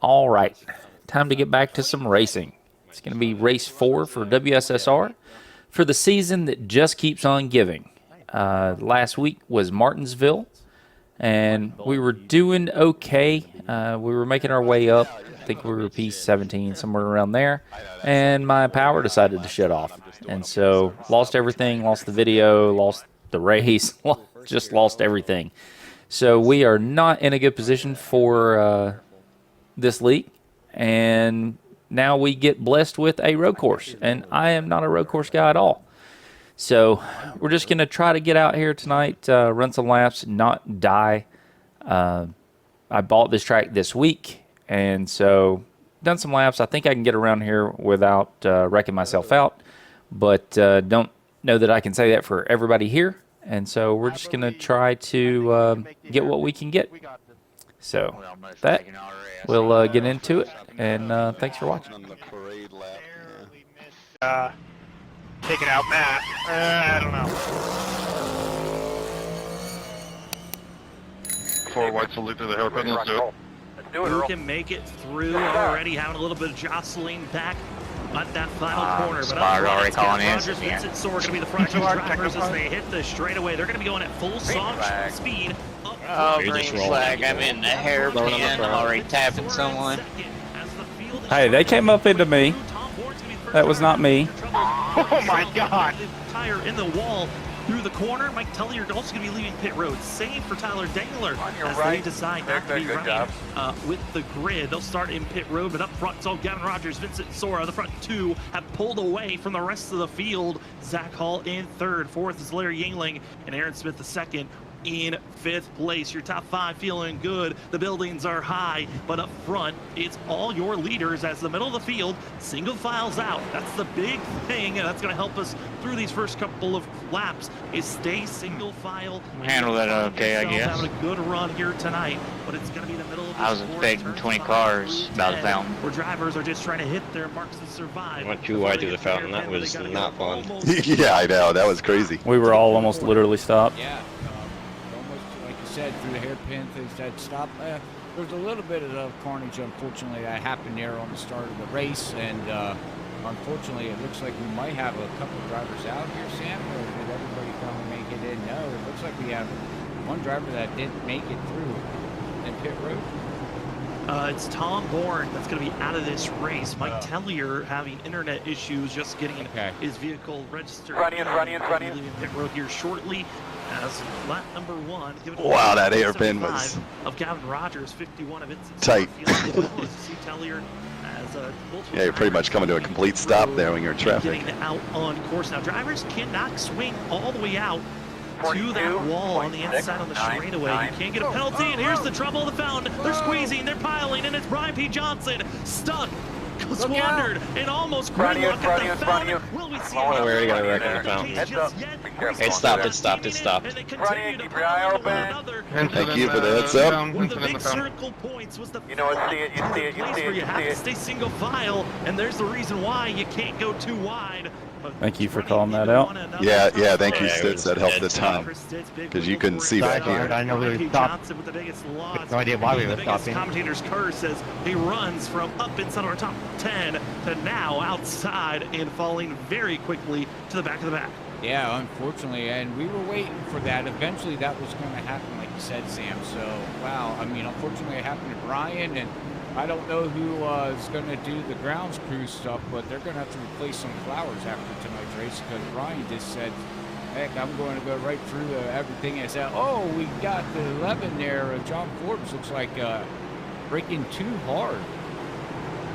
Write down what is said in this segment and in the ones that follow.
All right, time to get back to some racing. It's going to be race 4 for WSSR for the season that just keeps on giving. Last week was Martinsville, and we were doing okay. We were making our way up. I think we were P17, somewhere around there. And my power decided to shut off. And so lost everything, lost the video, lost the race, just lost everything. So we are not in a good position for this league. And now we get blessed with a road course. And I am not a road course guy at all. So we're just going to try to get out here tonight, run some laps, not die. I bought this track this week, and so done some laps. I think I can get around here without wrecking myself out, but don't know that I can say that for everybody here. And so we're just going to try to get what we can get. So that, we'll get into it, and thanks for watching. Taking out Matt. I don't know. 4 white salute to the hairpin. Let's do it. Who can make it through already, having a little bit of jostling back at that final corner. But already calling in. Rogers, Vincent Soar going to be the front two drivers as they hit the straightaway. They're going to be going at full speed. Oh, green flag. I'm in the hairpin. I'm already tapping someone. Hey, they came up into me. That was not me. Oh my God! Tire in the wall through the corner. Mike Tellier also going to be leaving pit road. Same for Tyler Dangler as they decide not to be running with the grid. They'll start in pit road, but up front it's all Gavin Rogers, Vincent Sora. The front two have pulled away from the rest of the field. Zach Hall in third. Fourth is Larry Yingling and Aaron Smith the second. In fifth place. Your top 5 feeling good. The buildings are high, but up front, it's all your leaders as the middle of the field, single files out. That's the big thing, and that's going to help us through these first couple of laps, is stay single file. Handle that okay, I guess. Having a good run here tonight, but it's going to be the middle of the I was expecting 20 cars about the fountain. Where drivers are just trying to hit their marks and survive. Went too wide to the fountain. That was not fun. Yeah, I know. That was crazy. We were all almost literally stopped. Yeah. Said through the hairpin, things that stopped. There was a little bit of carnage, unfortunately, that happened there on the start of the race, and unfortunately, it looks like we might have a couple of drivers out here, Sam, or did everybody finally make it in? No, it looks like we have one driver that didn't make it through in pit road. It's Tom Bourne that's going to be out of this race. Mike Tellier having internet issues, just getting his vehicle registered. Leaving pit road here shortly. As lap number 1. Wow, that hairpin was of Gavin Rogers, 51 of Vincent tight. Yeah, you're pretty much coming to a complete stop there when you're in traffic. Getting out on course. Now, drivers cannot swing all the way out to that wall on the inside on the straightaway. You can't get a penalty, and here's the trouble of the fountain. They're squeezing, they're piling, and it's Brian P. Johnson stuck. Squandered and almost gridlock at the fountain. Will we see where are you going to wreck the fountain? It stopped. Thank you for the heads up. One of the big circle points was the place where you have to stay single file, and there's the reason why you can't go too wide. Thank you for calling that out. Yeah, thank you, Stitz. That helped a ton, because you couldn't see back here. I know we were stopped. No idea why we were stopping. Commentator's curse says he runs from up inside our top 10 to now outside and falling very quickly to the back of the pack. Yeah, unfortunately, and we were waiting for that. Eventually, that was going to happen, like you said, Sam. So, wow, I mean, unfortunately, it happened to Brian, and I don't know who is going to do the grounds crew stuff, but they're going to have to replace some flowers after tonight's race, because Brian just said, heck, I'm going to go right through everything and said, oh, we got the 11 there. John Forbes looks like braking too hard.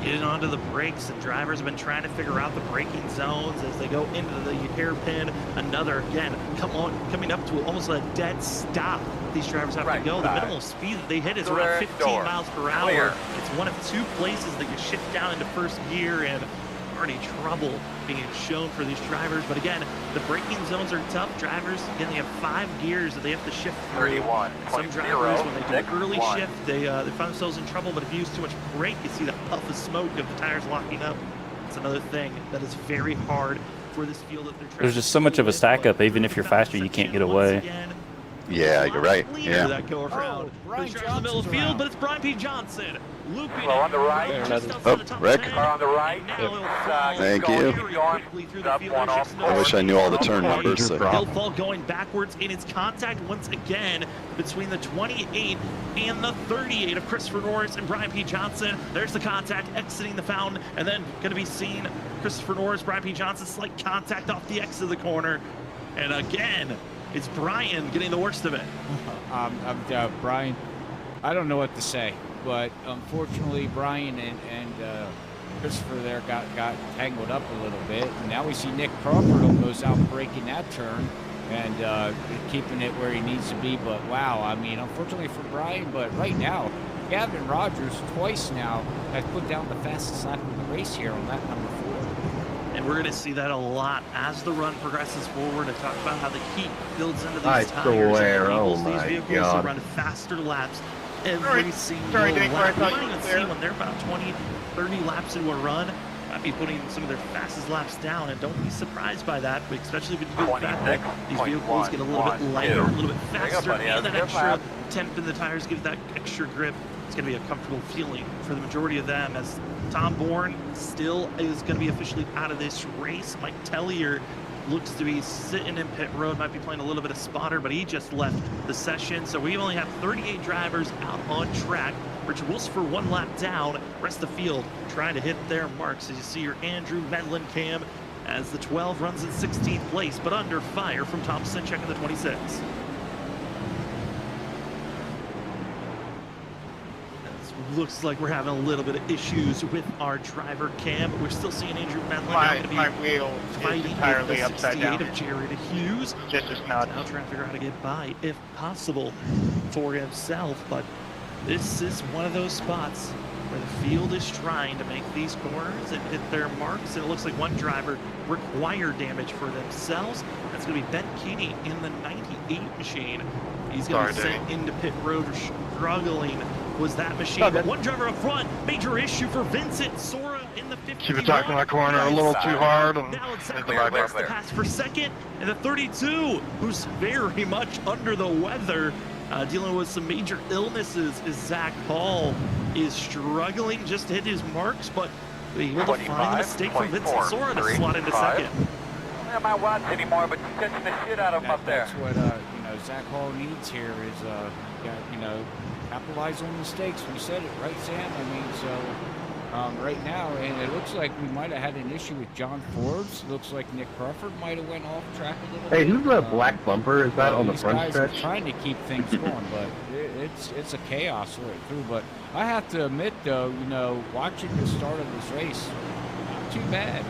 Getting onto the brakes, and drivers have been trying to figure out the braking zones as they go into the hairpin. Another, again, coming up to almost a dead stop. These drivers have to go. The minimal speed that they hit is around 15 miles per hour. It's one of 2 places that you shift down into first gear, and already trouble being shown for these drivers. But again, the braking zones are tough. Drivers, again, they have 5 gears that they have to shift through. Some drivers, when they do an early shift, they find themselves in trouble. But if you use too much brake, you see that puff of smoke of the tires locking up. It's another thing that is very hard for this field that they're trying. There's just so much of a stack up. Even if you're faster, you can't get away. Yeah, you're right. Yeah. That go around. Brian Johnson's in the middle of the field, but it's Brian P. Johnson looping on the right. it, just outside Oh, the top Rick. 10. Car on the right. And now he'll fall Thank very you. quickly through the Up field. one There's off. just no I wish I knew all the turn space. numbers. So. He'll fall going backwards, and it's contact once again between the 28 and the 38 of Christopher Norris and Brian P. Johnson. There's the contact exiting the fountain, and then going to be seen Christopher Norris, Brian P. Johnson, slight contact off the exit of the corner. And again, it's Brian getting the worst of it. Brian, I don't know what to say, but unfortunately, Brian and Christopher there got tangled up a little bit. And now we see Nick Crawford almost out breaking that turn and keeping it where he needs to be. But wow, I mean, unfortunately for Brian, but right now, Gavin Rogers twice now has put down the fastest lap of the race here on lap number 4. And we're going to see that a lot as the run progresses forward, and talk about how the heat builds into these tires. swear, And enables oh these my vehicles God. to run faster laps every single Dink, lap. You I thought might you even were see there. when they're about 20, 30 laps into a run, might be putting some of their fastest laps down, and don't be surprised by that, but especially when you go back, these vehicles get a little bit lighter, a little bit faster, and that extra temp in the tires gives that extra grip. It's going to be a comfortable feeling for the majority of them, as Tom Bourne still is going to be officially out of this race. Mike Tellier looks to be sitting in pit road, might be playing a little bit of spotter, but he just left the session. So we only have 38 drivers out on track. Richard Wilson one lap down, rest of the field trying to hit their marks. As you see your Andrew Medlin cam as the 12 runs in 16th place, but under fire from Thompson checking the 26. Looks like we're having a little bit of issues with our driver cam, but we're still seeing Andrew Medlin now going to be wheel fighting entirely with the upside 68 down. of Jared Hughes. Just as nuts. Now trying to figure out how to get by, if possible, for himself. But this is one of those spots where the field is trying to make these corners and hit their marks, and it looks like one driver required damage for themselves. That's going to be Ben Keeney in the 98 machine. He's going to be sent into pit road, struggling was that machine. But one driver up front, major issue for Vincent Sora in the 50. Keep attacking that corner a little too hard. And now it's hit the back the pass for second, and the 32, who's very much under the weather, dealing with some major illnesses, is Zach Paul, is struggling just to hit his marks, but able to find the mistake from Vincent Sora to slot into second. I don't have my watch anymore, but you're catching the shit out of him up there. That's what Zach Hall needs here is capitalize on mistakes. We said it, right, Sam? I mean, so right now, and it looks like we might have had an issue with John Forbes. Looks like Nick Crawford might have went off track a little bit. Hey, who's the black bumper? Is that on the front guys stretch? are trying to keep things going, but it's a chaos right through. But I have to admit, though, watching the start of this race, not too bad.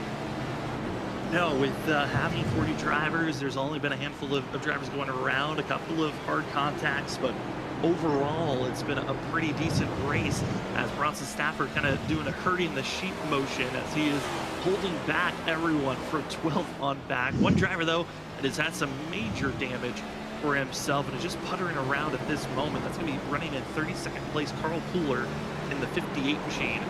No, with having 40 drivers, there's only been a handful of drivers going around, a couple of hard contacts, but overall, it's been a pretty decent race, as Bronson Stafford kind of doing a herding the sheep motion as he is holding back everyone from 12th on back. One driver, though, that has had some major damage for himself and is just puttering around at this moment. That's going to be running in 32nd place, Carl Pooler in the 58 machine.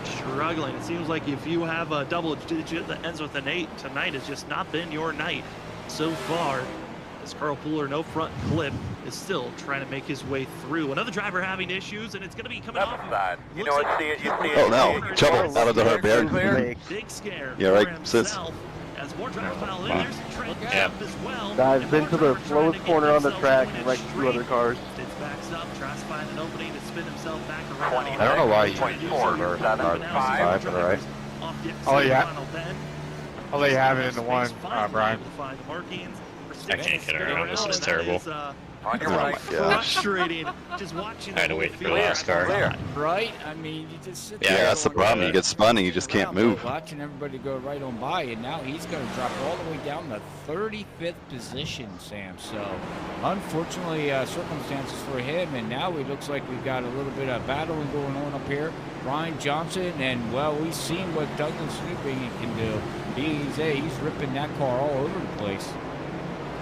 Struggling. It seems like if you have a double digit that ends with an 8, tonight has just not been your night so far. As Carl Pooler, no front clip, is still trying to make his way through. Another driver having issues, and it's going to be coming off. Side. You know what? See it. Oh no, trouble out of the hard bear. Big scare. Yeah, right, sis. As more drivers pile in, there's Trent Kemp as well. Dives into the slowest corner on the track and wrecks 2 other cars. Stitz backs up, tries to find an opening to spin himself back around. I don't know why you 24 or 5 for the right. Oh, yeah. Oh, they have it in the one, Brian. I can't get around. This is terrible. On your Oh right. my gosh. Frustrating. Just watching. I had to the wait whole for field NASCAR. try to Right? I mean, you just sit Yeah, there that's the going, problem. You get spun and you just can't move. Watching everybody go right on by, and now he's going to drop all the way down to 35th position, Sam. So, unfortunately, circumstances for him, and now it looks like we've got a little bit of battling going on up here. Ryan Johnson, and well, we've seen what Douglas Newbing can do. He's ripping that car all over the place.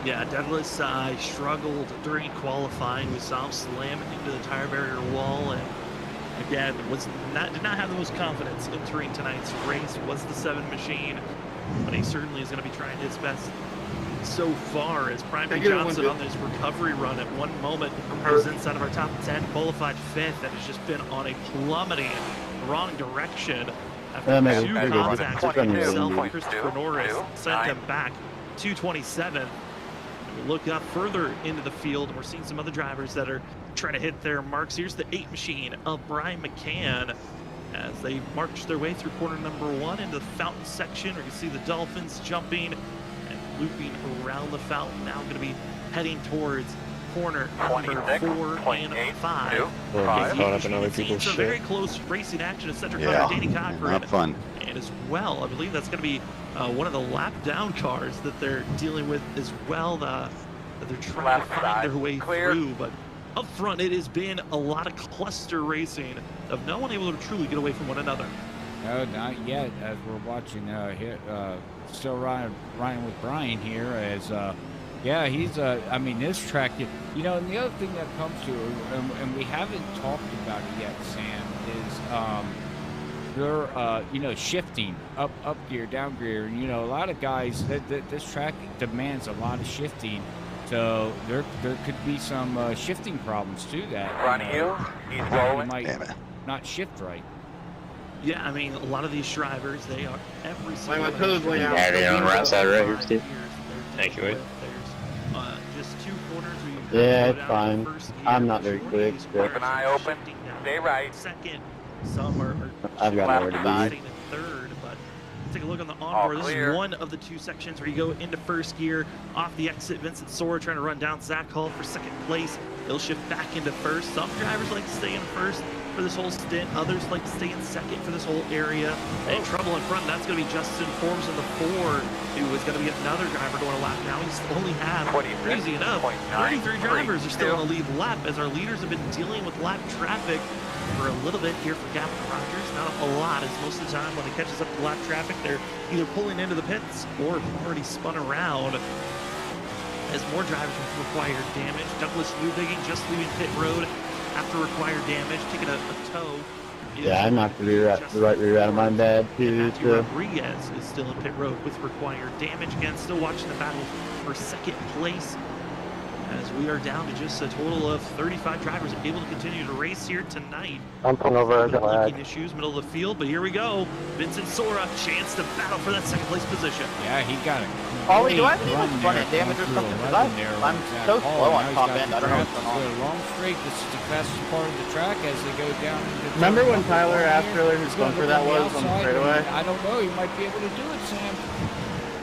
Yeah, Douglas struggled during qualifying. We saw him slam into the tire barrier wall, and again, did not have the most confidence entering tonight's race. Was the 7 machine, but he certainly is going to be trying his best so far as Prime Johnson on this recovery run at one moment was inside of our top 10, qualified 5th, and has just been on a plummeting wrong direction after two contacts with himself and Christopher Norris sent him back to 27th. We look up further into the field, and we're seeing some other drivers that are trying to hit their marks. Here's the 8 machine of Brian McCann as they march their way through corner number 1 into the fountain section. We can see the Dolphins jumping and looping around the fountain. Now going to be heading towards corner number 4 and 5. It's a very close racing action at Cedric Hunter, Danny Cochran. Not fun. And as well, I believe that's going to be one of the lap down cars that they're dealing with as well, that they're trying to find their way through. But up front, it has been a lot of cluster racing of no one able to truly get away from one another. No, not yet. As we're watching here, still riding with Brian here. As yeah, he's I mean, this track, you know, and the other thing that comes to, and we haven't talked about it yet, Sam, is they're you know, shifting up gear, down gear, and you know, a lot of guys this track demands a lot of shifting. So there could be some shifting problems to that. He's rolling. Might not shift right. Yeah, I mean, a lot of these drivers, they are every single Yeah, they're on the right side right here, Steve. Thank you, Wade. There's just 2 corners where you can Yeah, go it's down fine. to first gear. I'm not very quick. Keep an eye open. Stay right. Second, some are I've got nowhere to be. in third, but take a look on the onboard. This is one of the 2 sections where you go into first gear. Off the exit, Vincent Sora trying to run down Zach Hall for second place. He'll shift back into first. Some drivers like to stay in first for this whole stint. Others like to stay in second for this whole area. And trouble in front, that's going to be Justin Forbes in the 4, who is going to be another driver going a lap now. He's only had, crazy enough, 33 drivers are still on the lead lap as our leaders have been dealing with lap traffic for a little bit here for Gavin Rogers. Not a lot, as most of the time when it catches up to lap traffic, they're either pulling into the pits or already spun around. As more drivers with required damage. Douglas Newbigging just leaving pit road after required damage, taking a tow. Yeah, I knocked the right rear out of my bed too. Matthew Rodriguez is still in pit road with required damage. Again, still watching the battle for second place, as we are down to just a total of 35 drivers able to continue to race here tonight. I'm pulling over. Looking issues, middle of the field, but here we go. Vincent Sora, chance to battle for that second place position. Yeah, he got it. Ollie, do I have any front end damage or something? Because I'm so slow on top end. I don't know what's going on. Long straight. This is the fastest part of the track as they go down. Remember when Tyler asked earlier whose bumper that was on the straightaway? I don't know. You might be able to do it, Sam.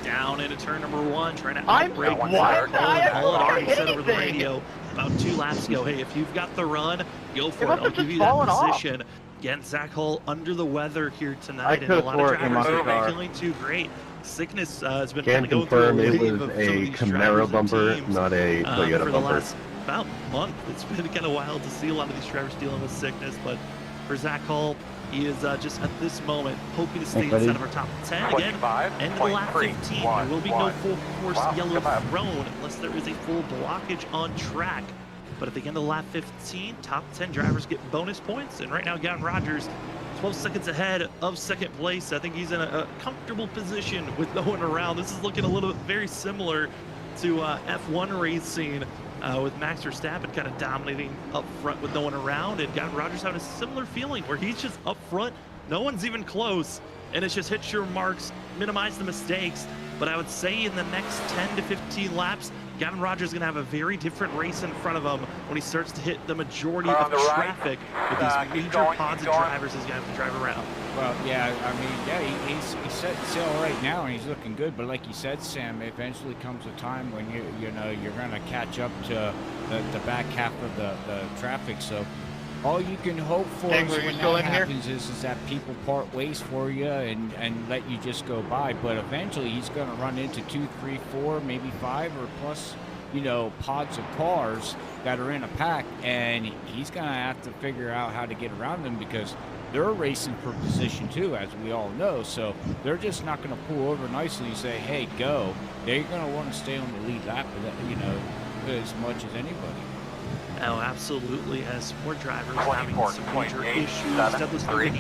Down into turn number 1, trying to I'm outbrake what? Mullen already said over the radio about 2 laps ago, hey, if you've got the run, go for it. I'll give you that position. Again, Zach Hull under the weather here tonight, and a lot of drivers are not feeling too great. Sickness has been kind of going through a wave of some of these Camaro bumper, not a Toyota for the bumper. last about month. It's been kind of wild to see a lot of these drivers dealing with sickness, but for Zach Hull, he is just at this moment hoping to stay inside of our top 10 again. End of the lap 15, there will be no full course yellow thrown unless there is a full blockage on track. But at the end of lap 15, top 10 drivers get bonus points. And right now, Gavin Rogers, 12 seconds ahead of second place. I think he's in a comfortable position with no one around. This is looking a little bit very similar to F1 racing with Max Verstappen kind of dominating up front with no one around. And Gavin Rogers having a similar feeling where he's just up front. No one's even close. And it's just hit your marks, minimize the mistakes. But I would say in the next 10 to 15 laps, Gavin Rogers is going to have a very different race in front of him when he starts to hit the majority of traffic with these major pods of drivers he's going to have to drive around. Well, yeah, I mean, yeah, he's set sail right now and he's looking good. But like you said, Sam, eventually comes a time when you know you're going to catch up to the back half of the traffic. So all you can hope for when that happens is that people part ways for you and let you just go by. But eventually he's going to run into 2, 3, 4, maybe 5 or plus, you know, pods of cars that are in a pack, and he's going to have to figure out how to get around them because they're racing for position too, as we all know. So they're just not going to pull over nicely and say, hey, go. They're going to want to stay on the lead lap, you know, as much as anybody. Oh, absolutely. As more drivers having some major issues. Douglas Lee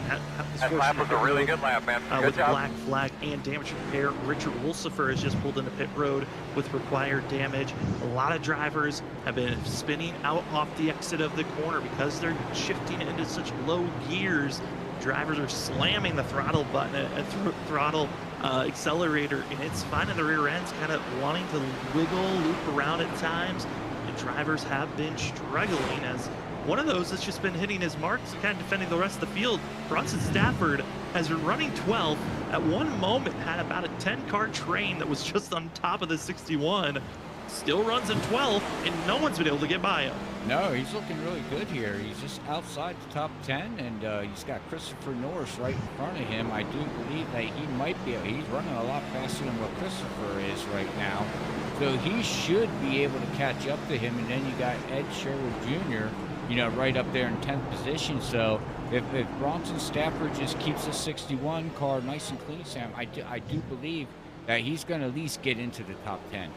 That lap was a really good lap, man. Good with job. black flag and damage repair. Richard Wolsifer has just pulled into pit road with required damage. A lot of drivers have been spinning out off the exit of the corner because they're shifting into such low gears. Drivers are slamming the throttle button and throttle accelerator, and it's finding the rear ends kind of wanting to wiggle, loop around at times. And drivers have been struggling as one of those has just been hitting his marks and kind of defending the rest of the field. Bronson Stafford has been running 12th. At one moment had about a 10-car train that was just on top of the 61. Still runs in 12th, and no one's been able to get by him. No, he's looking really good here. He's just outside the top 10, and he's got Christopher Norris right in front of him. I do believe that he might be, he's running a lot faster than what Christopher is right now. So he should be able to catch up to him, and then you got Ed Sherwood Jr., you know, right up there in 10th position. So if Bronson Stafford just keeps the 61 car nice and clean, Sam, I do believe that he's going to at least get into the top 10.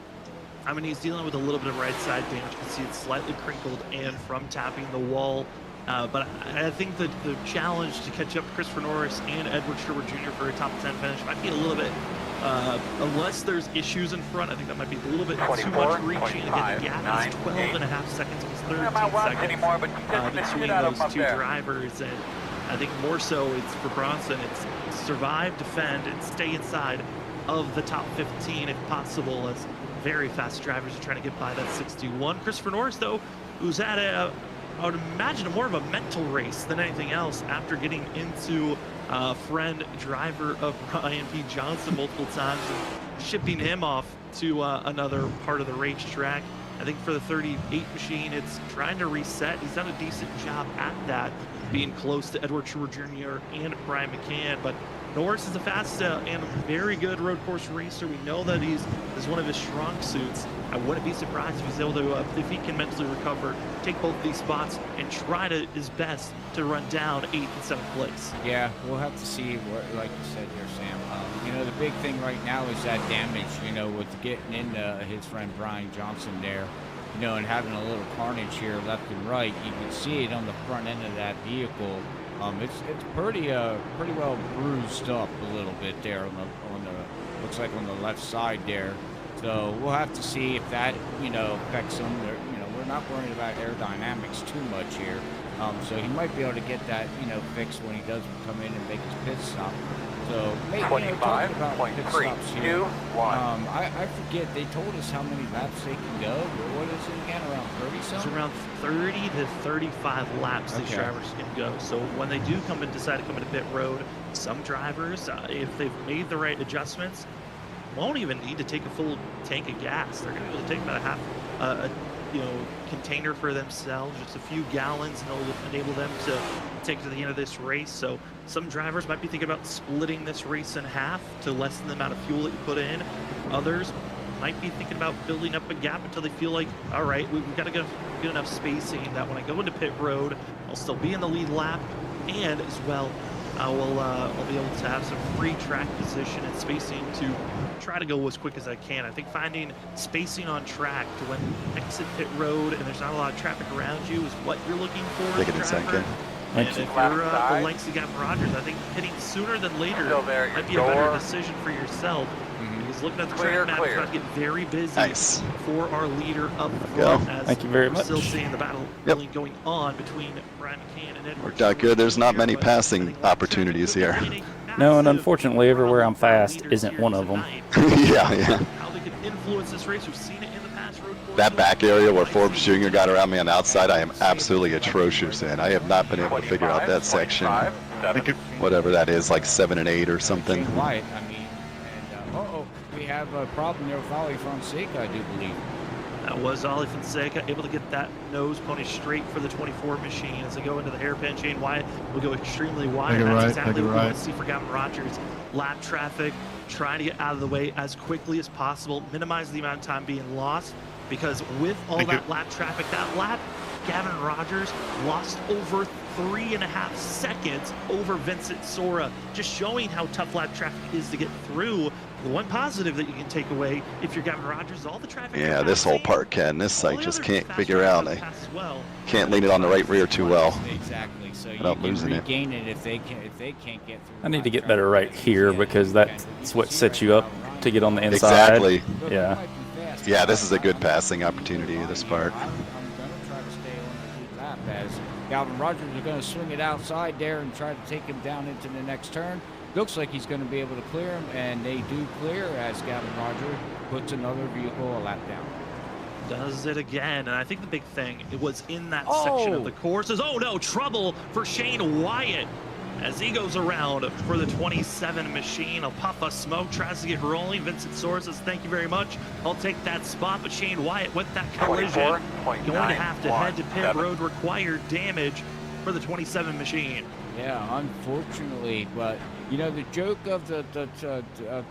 I mean, he's dealing with a little bit of right side damage. You can see it's slightly crinkled and from tapping the wall. But I think that the challenge to catch up to Christopher Norris and Edward Sherwood Jr. for a top 10 finish might be a little bit, unless there's issues in front, I think that might be a little bit too much reaching. Again, the gap is 12.5 seconds, almost 13 seconds between those two drivers. And I think more so it's for Bronson, it's survive, defend, and stay inside of the top 15 if possible, as very fast drivers are trying to get by that 61. Christopher Norris, though, who's at I would imagine more of a mental race than anything else after getting into friend driver of Ryan P. Johnson multiple times and shipping him off to another part of the racetrack. I think for the 38 machine, it's trying to reset. He's done a decent job at that, being close to Edward Sherwood Jr. and Brian McCann, but Norris is a fast and very good road course racer. We know that this is one of his strong suits. I wouldn't be surprised if he's able to, if he can mentally recover, take both these spots and try his best to run down 8th and 7th place. Yeah, we'll have to see what, like you said here, Sam. You know, the big thing right now is that damage, you know, with getting into his friend Brian Johnson there, you know, and having a little carnage here left and right. You can see it on the front end of that vehicle. It's pretty well bruised up a little bit there on the looks like on the left side there. So we'll have to see if that, you know, affects him. You know, we're not worried about aerodynamics too much here. So he might be able to get that, you know, fixed when he does come in and make his pit stop. So maybe, you know, talking about pit stops here. I forget, they told us how many laps they can go. What is it again, around 30 something? It's around 30 to 35 laps these drivers can go. So when they do come and decide to come into pit road, some drivers, if they've made the right adjustments, won't even need to take a full tank of gas. They're going to be able to take about a half, container for themselves, just a few gallons, and it'll enable them to take to the end of this race. So some drivers might be thinking about splitting this race in half to lessen the amount of fuel that you put in. Others might be thinking about building up a gap until they feel like, all right, we've got to get enough spacing that when I go into pit road, I'll still be in the lead lap, and as well, I'll be able to have some free track position and spacing to try to go as quick as I can. I think finding spacing on track to when you exit pit road and there's not a lot of traffic around you is what you're looking for. Take it in second. And if you're the lengths you got Rogers, I think hitting sooner than later might be a better decision for yourself. He's looking at the track map, trying to get very busy for our leader up front. Thank you very much. Still seeing the battle really going on between Brian McCann and Edward. Worked out good. There's not many passing opportunities here. No, and unfortunately, everywhere I'm fast isn't one of them. Yeah. How they can influence this race. We've seen it in the past road course. That back area where Forbes Jr. got around me on the outside, I am absolutely atrocious in. I have not been able to figure out that section. Whatever that is, like 7 and 8 or something. Quiet, I mean, and we have a problem there with Ollie Fonseca, I do believe. That was Ollie Fonseca able to get that nose pony straight for the 24 machine as they go into the hairpin. Shane Wyatt will go extremely wide. That's exactly what we want to see for Gavin Rogers. Lap traffic, trying to get out of the way as quickly as possible, minimize the amount of time being lost, because with all that lap traffic, that lap, Gavin Rogers lost over 3.5 seconds over Vincent Sora, just showing how tough lap traffic is to get through. The one positive that you can take away if you're Gavin Rogers is all the traffic. Yeah, this whole part, Ken, this site just can't figure out. I can't lean it on the right rear too well. Exactly. So you Without can losing it. regain it if they can't get through. I need to get better right here because that's what sets you up to get on the inside. Exactly. Yeah. Yeah, this is a good passing opportunity, this part. I'm going to try to stay on the lead lap as Gavin Rogers is going to swing it outside there and try to take him down into the next turn. Looks like he's going to be able to clear him, and they do clear as Gavin Rogers puts another vehicle a lap down. Does it again, and I think the big thing, it was in that section of the course is, oh no, trouble for Shane Wyatt as he goes around for the 27 machine. A puff of smoke, tries to get rolling. Vincent Sora says, thank you very much, I'll take that spot, but Shane Wyatt with that collision going to have to head to pit road, required damage for the 27 machine. Yeah, unfortunately, but you know the joke of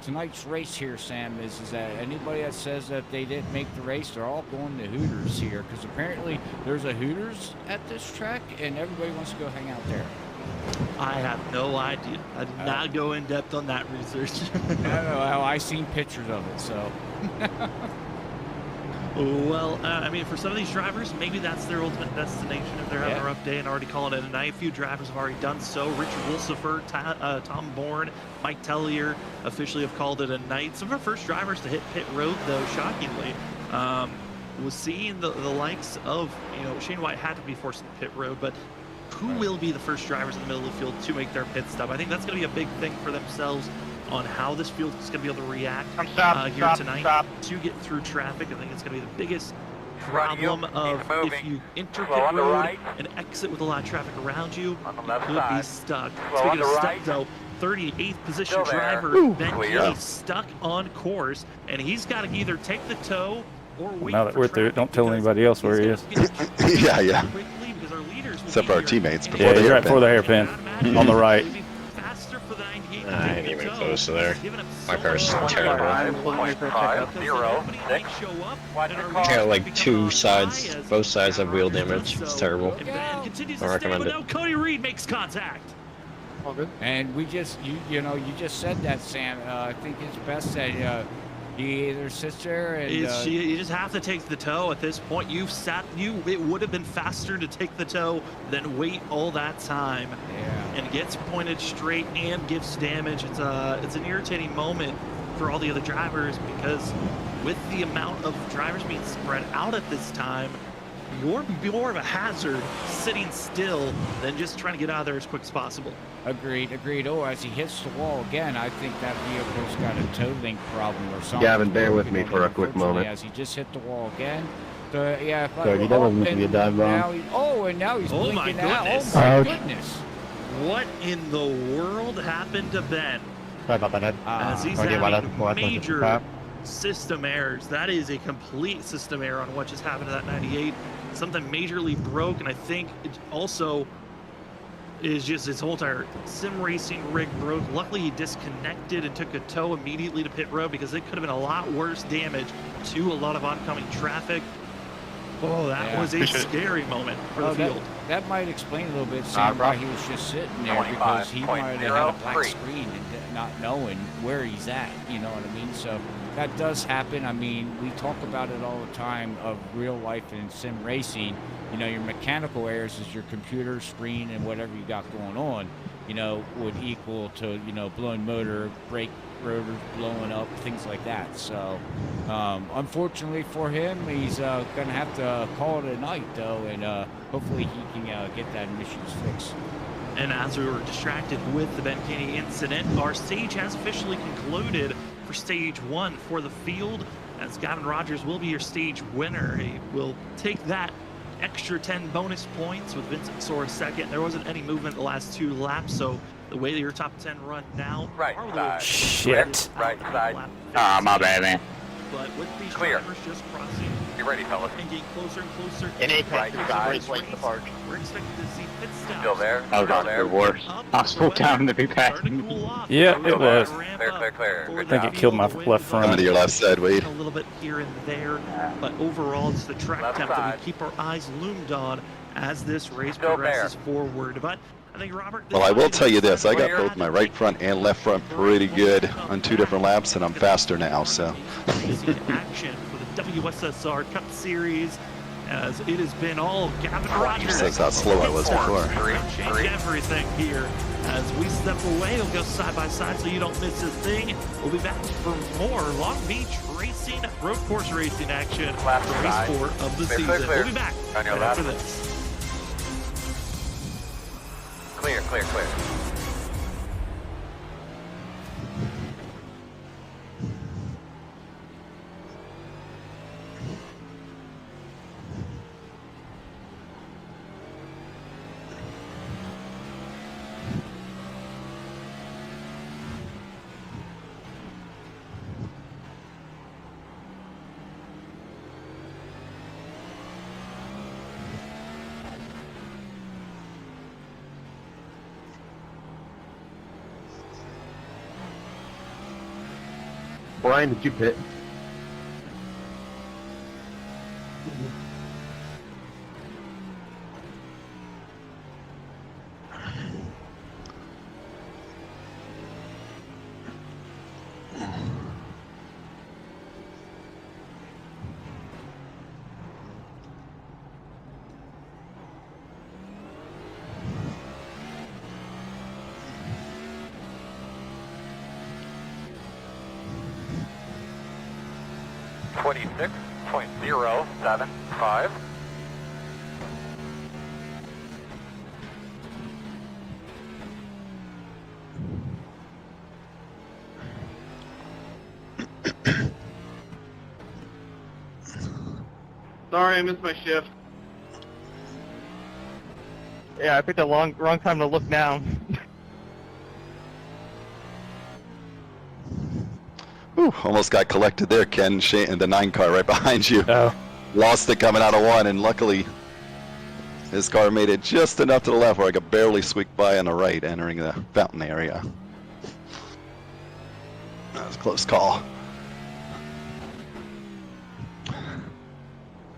tonight's race here, Sam, is that anybody that says that they didn't make the race, they're all going to Hooters here because apparently there's a Hooters at this track and everybody wants to go hang out there. I have no idea. I did not go in depth on that research. No, I seen pictures of it, so. Well, I mean, for some of these drivers, maybe that's their ultimate destination if they're having a rough day and already calling it a night. A few drivers have already done so. Richard Wolsifer, Tom Bourne, Mike Tellier officially have called it a night. Some of our first drivers to hit pit road, though, shockingly, was seeing the likes of, you know, Shane White had to be forced to pit road, but who will be the first drivers in the middle of the field to make their pit stop? I think that's going to be a big thing for themselves on how this field is going to be able to react here tonight to get through traffic. I think it's going to be the biggest problem of if you enter pit road and exit with a lot of traffic around you, you could be stuck. Speaking of stuck, though, 38th position driver Ben Kelly stuck on course, and he's got to either take the tow or wait. Now that we're through it, don't tell anybody else where he is. Yeah. Except for our teammates before yeah, he's right before the hairpin on the right. I ain't even close to there. My car's terrible. I got like two sides, both sides have wheel damage. It's terrible. I recommend it. Cody Reed makes contact. All good. And we just, you just said that, Sam. I think it's best that he either sits there and you just have to take the tow at this point. It would have been faster to take the tow than wait all that time. And gets pointed straight and gives damage. It's an irritating moment for all the other drivers because with the amount of drivers being spread out at this time, you're more of a hazard sitting still than just trying to get out of there as quick as possible. Agreed. Oh, as he hits the wall again, I think that vehicle's got a tow link problem or something. Gavin, bear with me for a quick moment. As he just hit the wall again. So, yeah. So he doesn't need to be a dive bomb. And now he's blinking out. Goodness. Oh my goodness. What in the world happened to Ben? Sorry about that, Ed. As he's having major system errors. That is a complete system error on what just happened to that 98. Something majorly broke, and I think it also is just his whole entire sim racing rig broke. Luckily, he disconnected and took a tow immediately to pit road because it could have been a lot worse damage to a lot of oncoming traffic. Oh, that was a scary moment for the field. That might explain a little bit, Sam, why he was just sitting there, because he might have had a black screen and not knowing where he's at, you know what I mean? So that does happen. I mean, we talk about it all the time of real life and sim racing. You know, your mechanical errors is your computer screen and whatever you got going on, you know, would equal to, you know, blown motor, brake rotors blowing up, things like that. So unfortunately for him, he's going to have to call it a night, though, and hopefully he can get that issues fixed. And as we were distracted with the Ben Kinney incident, our stage has officially concluded for stage 1 for the field, as Gavin Rogers will be your stage winner. He will take that extra 10 bonus points with Vincent Sora second. There wasn't any movement the last 2 laps, so the way that your top 10 run now, shit. Right side. My bad, man. But with these drivers just crossing, Get ready, fellas. and getting closer and closer, In Apex, Right there's side. a race late in the park. we're expecting to see pit stops. Still there? Oh, Still there? worse. Possible time to be Starting passing. to cool off. Yeah, it was. Clear. I I think it killed my left Coming front. to your left side, Wade. A little bit here and there, but overall, it's the track Left temp that side. we keep our eyes loomed on as this race Still progresses forward. But I think, Robert, Well, I will tell you this. I got both my right front and left front pretty good on 2 different laps, and I'm faster now, so. Racing action for the WSSR Cup Series, as it has been all Gavin Rogers. That's how slow I was before. Change everything here as we step away. We'll go side by side so you don't miss a thing. We'll be back for more Long Beach racing, road course racing action for race 4 of the season. We'll be back right after this. Clear, clear, clear. Brian, did you pit? .075. Sorry, I missed my shift. Yeah, I picked a wrong time to look down. Whew, almost got collected there, Ken. Shane, and the 9 car right behind you. Oh. Lost it coming out of 1, and luckily his car made it just enough to the left where I could barely squeak by on the right, entering the fountain area. That was a close call.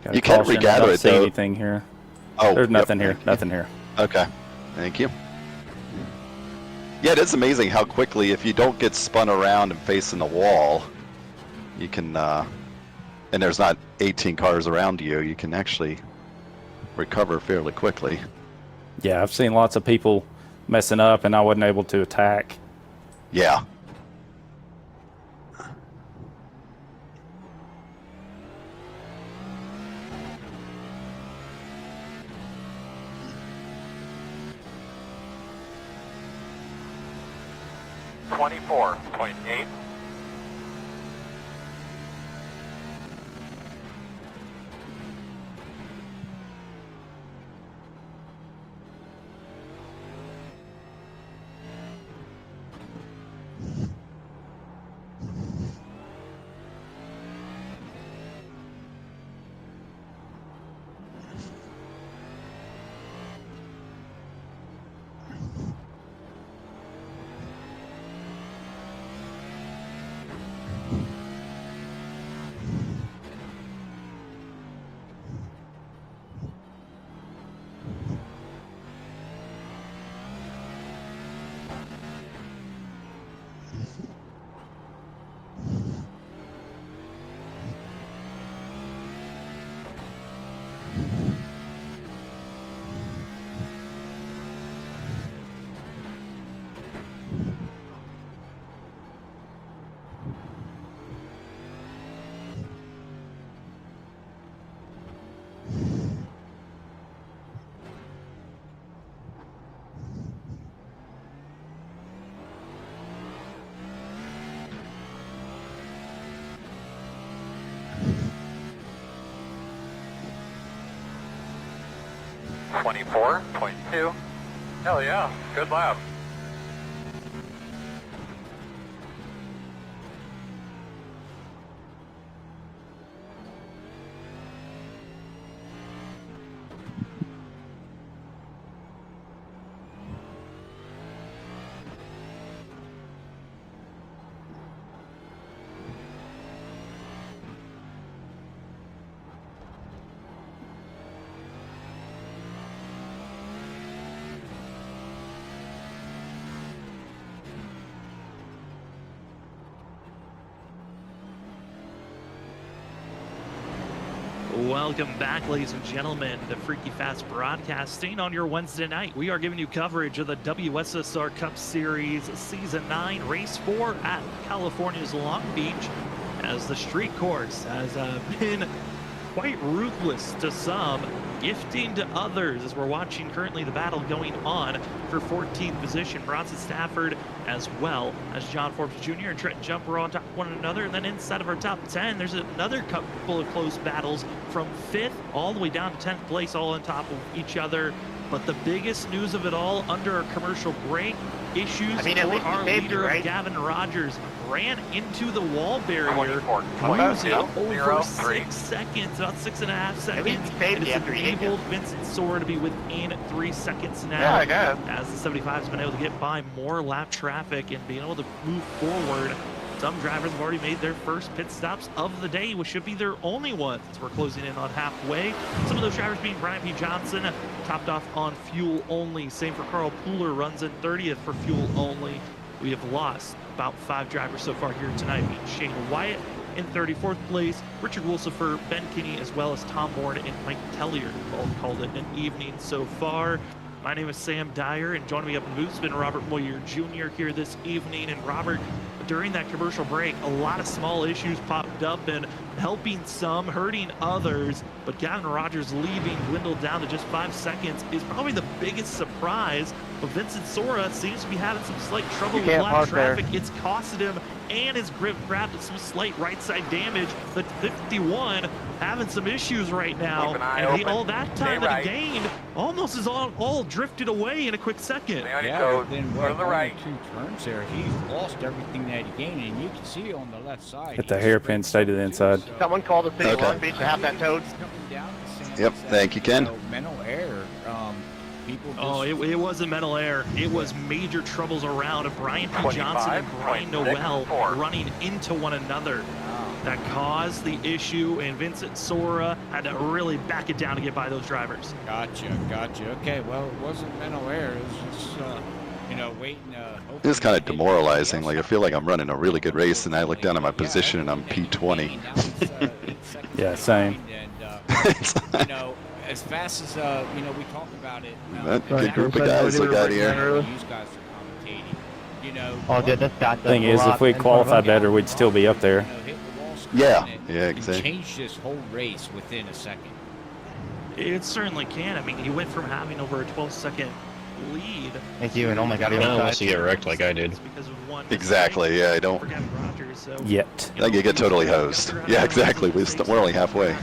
Got You can't regather it, see though. anything here. Oh, There's nothing yep. here. Nothing here. Okay, thank you. Yeah, it is amazing how quickly, if you don't get spun around and facing the wall, you can, and there's not 18 cars around you, you can actually recover fairly quickly. Yeah, I've seen lots of people messing up, and I wasn't able to attack. Yeah. .8. .2. Hell yeah, good lap. Welcome back, ladies and gentlemen, to Freaky Fast Broadcasting on your Wednesday night. We are giving you coverage of the WSSR Cup Series Season 9, Race 4 at California's Long Beach, as the street course has been quite ruthless to some, gifting to others, as we're watching currently the battle going on for 14th position. Bronson Stafford, as well as John Forbes Jr. and Trent Jumper on top of one another. And then inside of our top 10, there's another couple of close battles from 5th all the way down to 10th place, all on top of each other. But the biggest news of it all, under a commercial break, issues for our leader, Gavin Rogers, ran into the wall barrier, losing over 6 seconds, about 6.5 seconds. And it's enabled Vincent Sora to be within 3 seconds now, as the 75 has been able to get by more lap traffic and being able to move forward. Some drivers have already made their first pit stops of the day, which should be their only ones. We're closing in on halfway. Some of those drivers being Brian P. Johnson, topped off on fuel only. Same for Carl Pooler, runs in 30th for fuel only. We have lost about 5 drivers so far here tonight, being Shane Wyatt in 34th place, Richard Wilsifer, Ben Kinney, as well as Tom Bourne and Mike Tellier. All called it an evening so far. My name is Sam Dyer, and joining me up in the booth has been Robert Moyer Jr. here this evening. And Robert, during that commercial break, a lot of small issues popped up, and helping some, hurting others. But Gavin Rogers leaving, dwindled down to just 5 seconds, is probably the biggest surprise. But Vincent Sora seems to be having some slight trouble with lap traffic. It's costed him and his grip grabbed some slight right side damage. But 51 having some issues right now, and all that time that he gained almost is all drifted away in a quick second. Yeah, then what, the right 2 turns there, he lost everything that he gained, and you can see on the left side. Hit the hairpin, stay to the inside. Someone called the city of Long Beach to have that towed. Yep, thank you, Ken. Mental error. It wasn't mental error. It was major troubles around of Brian P. Johnson and Brian Noel running into one another. That caused the issue, and Vincent Sora had to really back it down to get by those drivers. Gotcha. Okay, well, it wasn't mental error. It was just, waiting. It was kind of demoralizing. Like, I feel like I'm running a really good race, and I look down at my position, and I'm P20. Yeah, same. And, as fast as we talk about it. Good group of guys we got here. You guys are commentating. Oh, dude, this guy. Thing is, if we qualified better, we'd still be up there. Yeah, exactly. Change this whole race within a second. It certainly can. I mean, he went from having over a 12-second lead. Thank you, and oh my God, not unless you get wrecked like I did. Exactly. Yeah, I don't. Yet. I think you get totally hosed. Yeah, exactly. We're only halfway.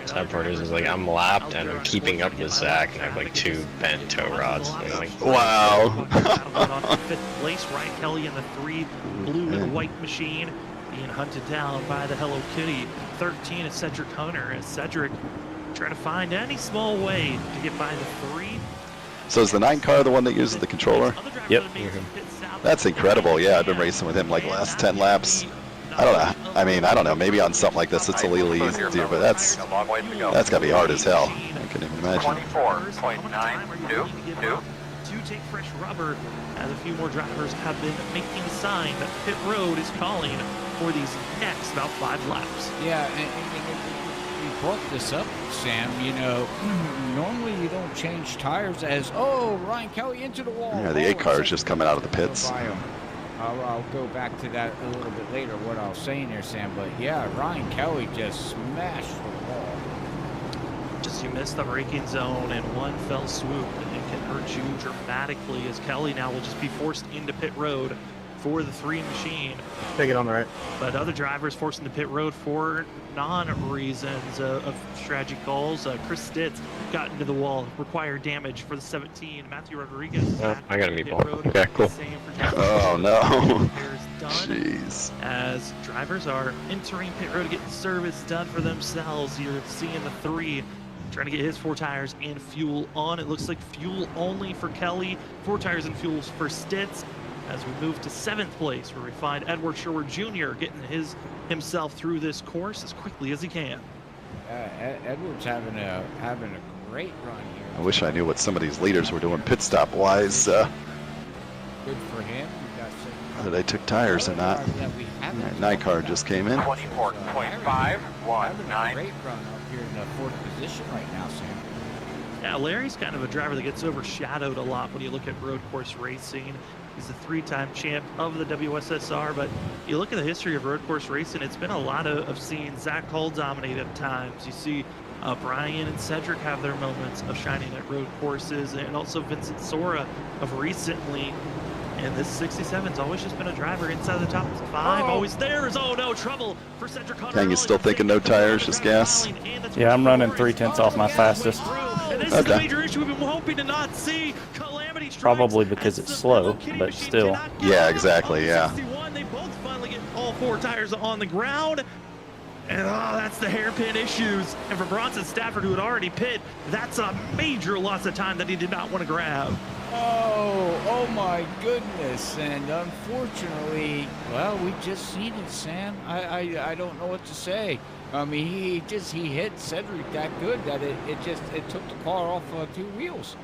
Sad part is like I'm lapped and I'm keeping up with Zach, and I have like 2 bent tow rods. And I'm like, wow. 5th place, Ryan Kelly in the 3 blue and white machine, being hunted down by the Hello Kitty. 13 is Cedric Hunter, as Cedric trying to find any small way to get by the 3. So is the 9 car the one that uses the controller? Yep. That's incredible. Yeah, I've been racing with him like the last 10 laps. I don't know. I mean, I don't know. Maybe on something like this, it's a little easier, but that's got to be hard as hell. I couldn't even imagine. 24.922. To take fresh rubber, as a few more drivers have been making a sign that pit road is calling for these next about 5 laps. Yeah, and you brought this up, Sam. Normally you don't change tires as, Ryan Kelly into the wall. Yeah, the 8 car is just coming out of the pits. I'll go back to that a little bit later, what I was saying there, Sam. But yeah, Ryan Kelly just smashed the wall. You missed the braking zone in one fell swoop, and it can hurt you dramatically, as Kelly now will just be forced into pit road for the 3 machine. Take it on the right. But other drivers forced into pit road for non-reasons of strategy calls. Chris Stitz got into the wall, required damage for the 17. Matthew Rodriguez. I got a meatball. Okay, cool. Oh no. Jeez. As drivers are entering pit road to get service done for themselves, you're seeing the 3 trying to get his 4 tires and fuel on. It looks like fuel only for Kelly, 4 tires and fuels for Stitz. As we move to 7th place, where we find Edward Sherwood Jr. getting himself through this course as quickly as he can. Edward's having a great run here. I wish I knew what some of these leaders were doing pit stop wise. Good for him. Whether they took tires or not. 9 car just came in. 24.519. here in the 4th position right now, Sam. Yeah, Larry's kind of a driver that gets overshadowed a lot when you look at road course racing. He's a 3-time champ of the WSSR, but you look at the history of road course racing, it's been a lot of seeing Zach Hall dominate at times. You see Brian and Cedric have their moments of shining at road courses, and also Vincent Sora of recently. And this 67's always just been a driver inside the top 5, always there. Oh no, trouble for Cedric Hunter. Dang, you still thinking no tires, just gas? Yeah, I'm running 3/10 off my fastest. And this is the major issue we've been hoping to not see. Calamity strikes. Probably because it's slow, but still. Yeah, exactly, yeah. They both finally get all 4 tires on the ground. And that's the hairpin issues. And for Bronson Stafford, who had already pit, that's a major loss of time that he did not want to grab. Oh my goodness. And unfortunately, well, we just seen it, Sam. I don't know what to say. I mean, he hit Cedric that good that it took the car off 2 wheels.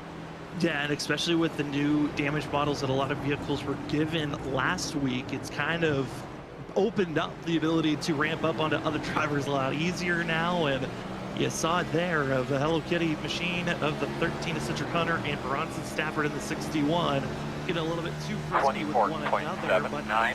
Yeah, and especially with the new damage models that a lot of vehicles were given last week, it's kind of opened up the ability to ramp up onto other drivers a lot easier now. And you saw it there of the Hello Kitty machine of the 13 of Cedric Hunter and Bronson Stafford in the 61. Getting a little bit too frisky with one another, but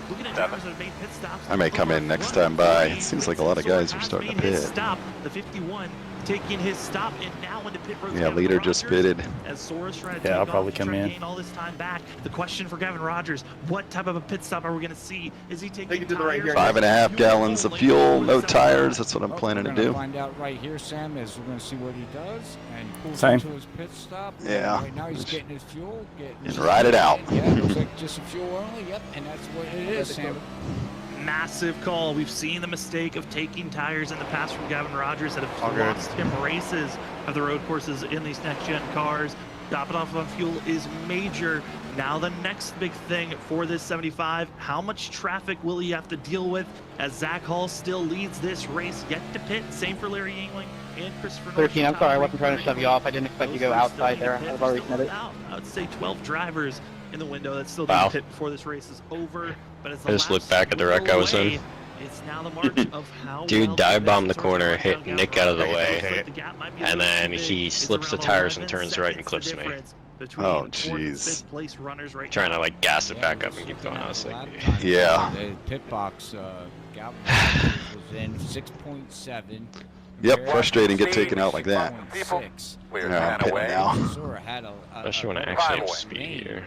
looking at drivers that have made pit stops. I may come in next time by. It seems like a lot of guys are starting to pit. Stop the 51 taking his stop, and now into pit road. Yeah, leader just pitted. As Sora's trying to I'll probably come in. gain all this time back. The question for Gavin Rogers: what type of a pit stop are we going to see? Is he taking to the right here. 5.5 gallons of fuel, no tires. That's what I'm planning to do. Find out right here, Sam. Is we're going to see what he does and pulls Same. into his pit stop. Yeah. Right now he's getting his fuel. And ride it out. Yeah, looks like just a fuel only. Yep, and that's what it is, Sam. Massive call. We've seen the mistake of taking tires in the past from Gavin Rogers that have lost him races of the road courses in these next-gen cars. Dropping off on fuel is major. Now the next big thing for this 75, how much traffic will he have to deal with as Zach Hall still leads this race yet to pit? Same for Larry Yingling and Christopher 13, I'm sorry, I wasn't trying to shove you off. I didn't expect you to go outside there. I've already said it. I would say 12 drivers in the window that still didn't pit before this race is over. But as the I just looked back at the wreck I was in. It's now the march of how Dude dive bombed the corner, hit Nick out of the way, and then he slips the tires and turns right and clips me. Oh, jeez. Trying to like gas it back up and keep going. I was like, yeah. The pit box, Galvin was in 6.7. Yep, frustrating. Get taken out like that. 6. Yeah, I'm pitting now. especially when I actually have speed here.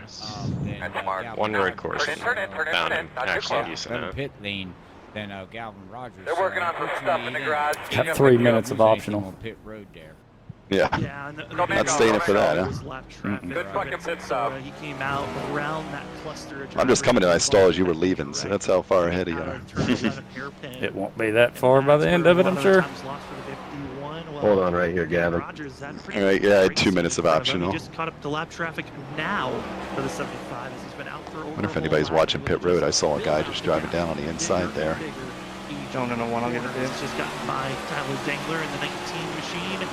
One road course is bound and actually decent at. Pit lane. Then Galvin Rogers. They're working on some stuff in the garage. Got 3 minutes of optional. Pit road there. Yeah. Not staying in for that, huh? Good fucking pit stop. He came out around that cluster. I'm just coming to my stall as you were leaving, so that's how far ahead of you are. It won't be that far by the end of it, I'm sure. Hold on right here, Gavin. All right, yeah, I had 2 minutes of optional. Just caught up to lap traffic now for the 75 as he's been out for over. I wonder if anybody's watching pit road. I saw a guy just driving down on the inside there. Don't know one I'll get to do. Just gotten by Tyler Dangler in the 19 machine.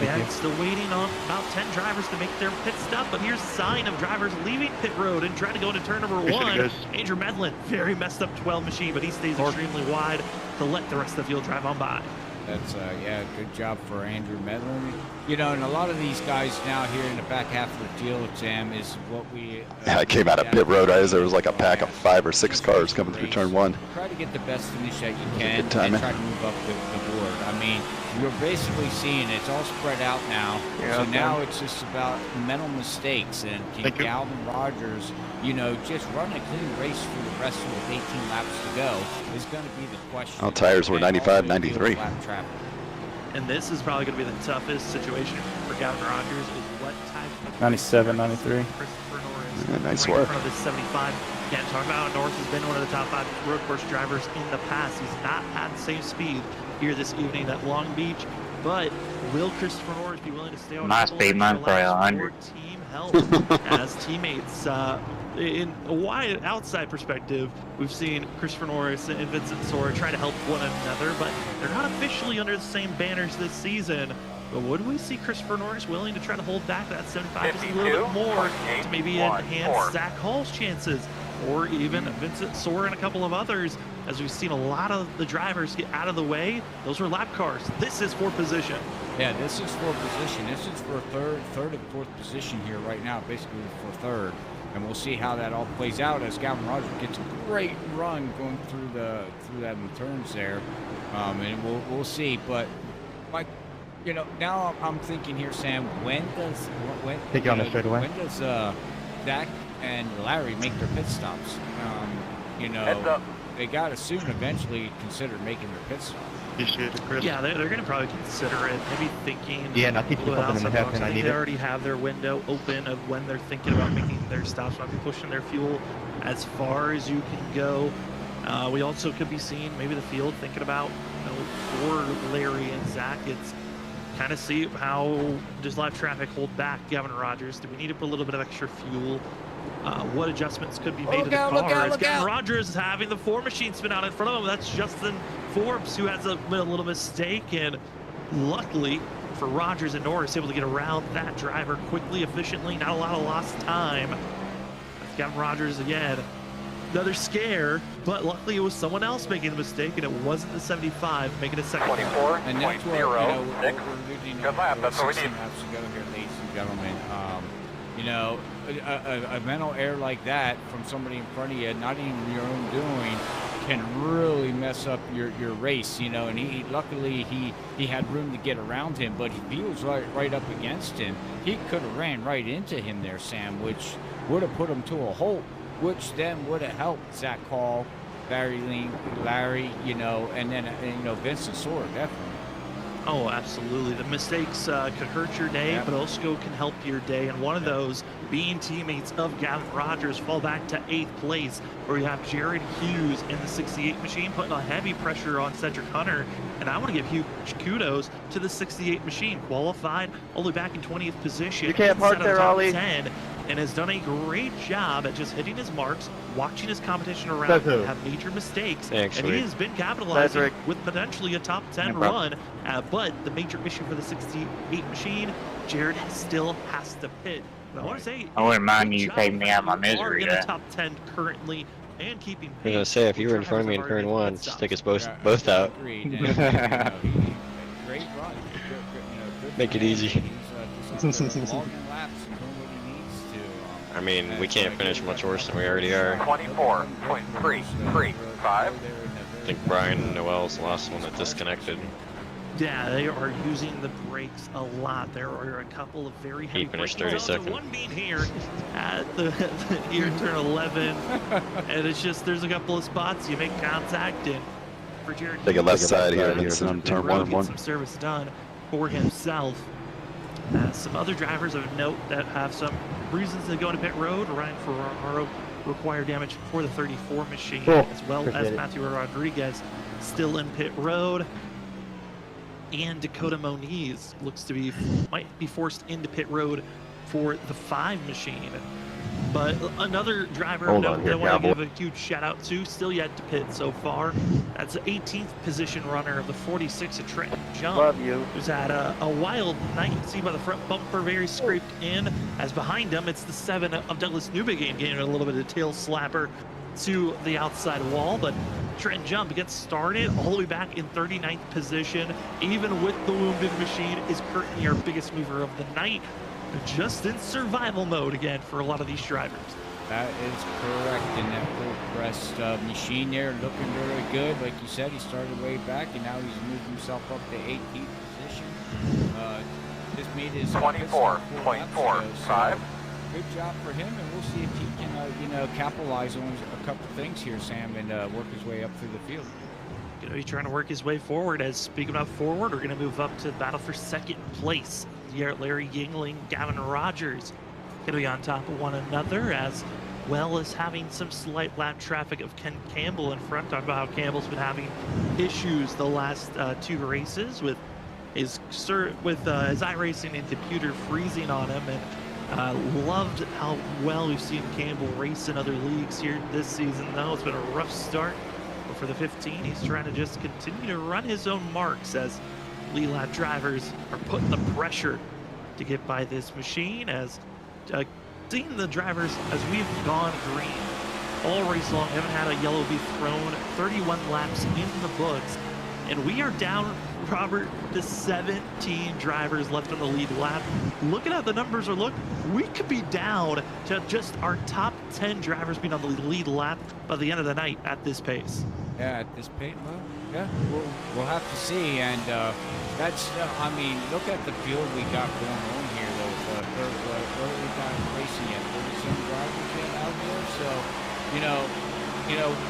Yeah, still waiting on about 10 drivers to make their pit stop, but here's a sign of drivers leaving pit road and trying to go into turn number 1. Andrew Medlin, very messed up 12 machine, but he stays extremely wide to let the rest of the field drive on by. That's, yeah, good job for Andrew Medlin. You know, and a lot of these guys now here in the back half of the field, Sam, is what we... I came out of pit road. There was like a pack of 5 or 6 cars coming through turn 1. Try to get the best finish that you can and try to move up the board. I mean, you're basically seeing it's all spread out now. So now it's just about mental mistakes. And can Galvin Rogers, you know, just run a clean race for the rest of the 18 laps to go is going to be the question. All tires were 95, 93. And this is probably going to be the toughest situation for Gavin Rogers is what type of 97, 93. Christopher Norris. Yeah, nice work. In front of this 75. Can't talk about how Norris has been one of the top 5 road course drivers in the past. He's not had the same speed here this evening at Long Beach, but will Christopher Norris be willing to stay on my speed, man, for 100. Team help as teammates? In a wide outside perspective, we've seen Christopher Norris and Vincent Sora try to help one another, but they're not officially under the same banners this season. But would we see Christopher Norris willing to try to hold back that 75 just a little bit more to maybe enhance Zach Hall's chances or even Vincent Soar and a couple of others, as we've seen a lot of the drivers get out of the way. Those were lap cars. This is for position. Yeah, this is for position. This is for third and fourth position here right now, basically for third. And we'll see how that all plays out as Gavin Rogers gets a great run going through that in the turns there. And we'll see. But Mike, you know, now I'm thinking here, Sam, when does Zach and Larry make their pit stops? You know, they got to soon eventually consider making their pit stop. Yeah, they're going to probably consider it. Maybe thinking. Yeah, and I think they already have their window open of when they're thinking about making their stops. Might be pushing their fuel as far as you can go. We also could be seeing maybe the field thinking about, you know, for Larry and Zach. It's kind of see how does live traffic hold back Gavin Rogers. Do we need to put a little bit of extra fuel? What adjustments could be made to the car? As Gavin Rogers is having the 4 machine spin out in front of him. That's Justin Forbes, who has a little mistake, and luckily for Rogers and Norris, able to get around that driver quickly, efficiently, not a lot of lost time. That's Gavin Rogers again. Another scare, but luckily it was someone else making the mistake, and it wasn't the 75 making a second. 24, and that's where, we're losing good lap, that's what we need. Laps to go here, ladies and gentlemen. You know, a mental error like that from somebody in front of you, not even your own doing, can really mess up your race, you know. And he luckily he had room to get around him, but if he was right up against him, he could have ran right into him there, Sam, which would have put him to a halt, which then would have helped Zach Hall, Larry, you know, and then you know, Vincent Soar, definitely. Oh, absolutely. The mistakes could hurt your day, but also can help your day. And one of those being teammates of Gavin Rogers fall back to 8th place, where you have Jared Hughes in the 68 machine putting a heavy pressure on Cedric Hunter. And I want to give huge kudos to the 68 machine, qualified only back in 20th position. You can't park there, Ollie. 10, and has done a great job at just hitting his marks, watching his competition around, have major mistakes, and he has been capitalizing with potentially a top 10 run. But the major issue for the 68 machine, Jared still has to pit. But I want to say, I wouldn't mind you taking me out of my misery. In the top 10 currently, and keeping. I was gonna say, if you were in front of me in turn 1, just take us both out. Great run. Make it easy. I mean, we can't finish much worse than we already are. 24.335. I think Brian and Noel's the last one that disconnected. Yeah, they are using the brakes a lot. There are a couple of very heavy finished braking 32nd. One being here at the here in turn 11, and it's just there's a couple of spots you make contact, and for Jared, take a left side here on turn 1. Get some service done for himself. Some other drivers of note that have some reasons to go into pit road. Ryan Ferraro required damage for the 34 machine, as well as Matthew Rodriguez still in pit road. And Dakota Moniz looks to be might be forced into pit road for the 5 machine. But another driver that I want to give a huge shout out to, still yet to pit so far. That's the 18th position runner of the 46 at Trenton Jump. Love you. Who's had a wild night. You can see by the front bumper, very scraped in. As behind him, it's the 7 of Douglas Newbegin getting a little bit of tail slapper to the outside wall. But Trenton Jump gets started all the way back in 39th position. Even with the wounded machine, is currently our biggest mover of the night. Just in survival mode again for a lot of these drivers. That is correct. And that full pressed machine there looking very good. Like you said, he started way back and now he's moved himself up to 18th position. This made his 24.45. Good job for him, and we'll see if he can, you know, capitalize on a couple things here, Sam, and work his way up through the field. Going to be trying to work his way forward. As speaking of forward, we're going to move up to the battle for 2nd place. Larry Yingling, Gavin Rogers going to be on top of one another, as well as having some slight lap traffic of Ken Campbell in front. Talk about how Campbell's been having issues the last 2 races with his iRacing and computer freezing on him, and loved how well we've seen Campbell race in other leagues here this season. Though it's been a rough start, but for the 15, he's trying to just continue to run his own marks as lead lap drivers are putting the pressure to get by this machine. As seeing the drivers as we've gone green all race long. Haven't had a yellow be thrown. 31 laps in the books. And we are down, Robert, to 17 drivers left on the lead lap. Looking at the numbers, we could be down to just our top 10 drivers being on the lead lap by the end of the night at this pace. Yeah, at this pace, well, yeah, we'll have to see. And that's, I mean, look at the field we got going on here. What we got racing at 47 drivers yet out there. So, you know,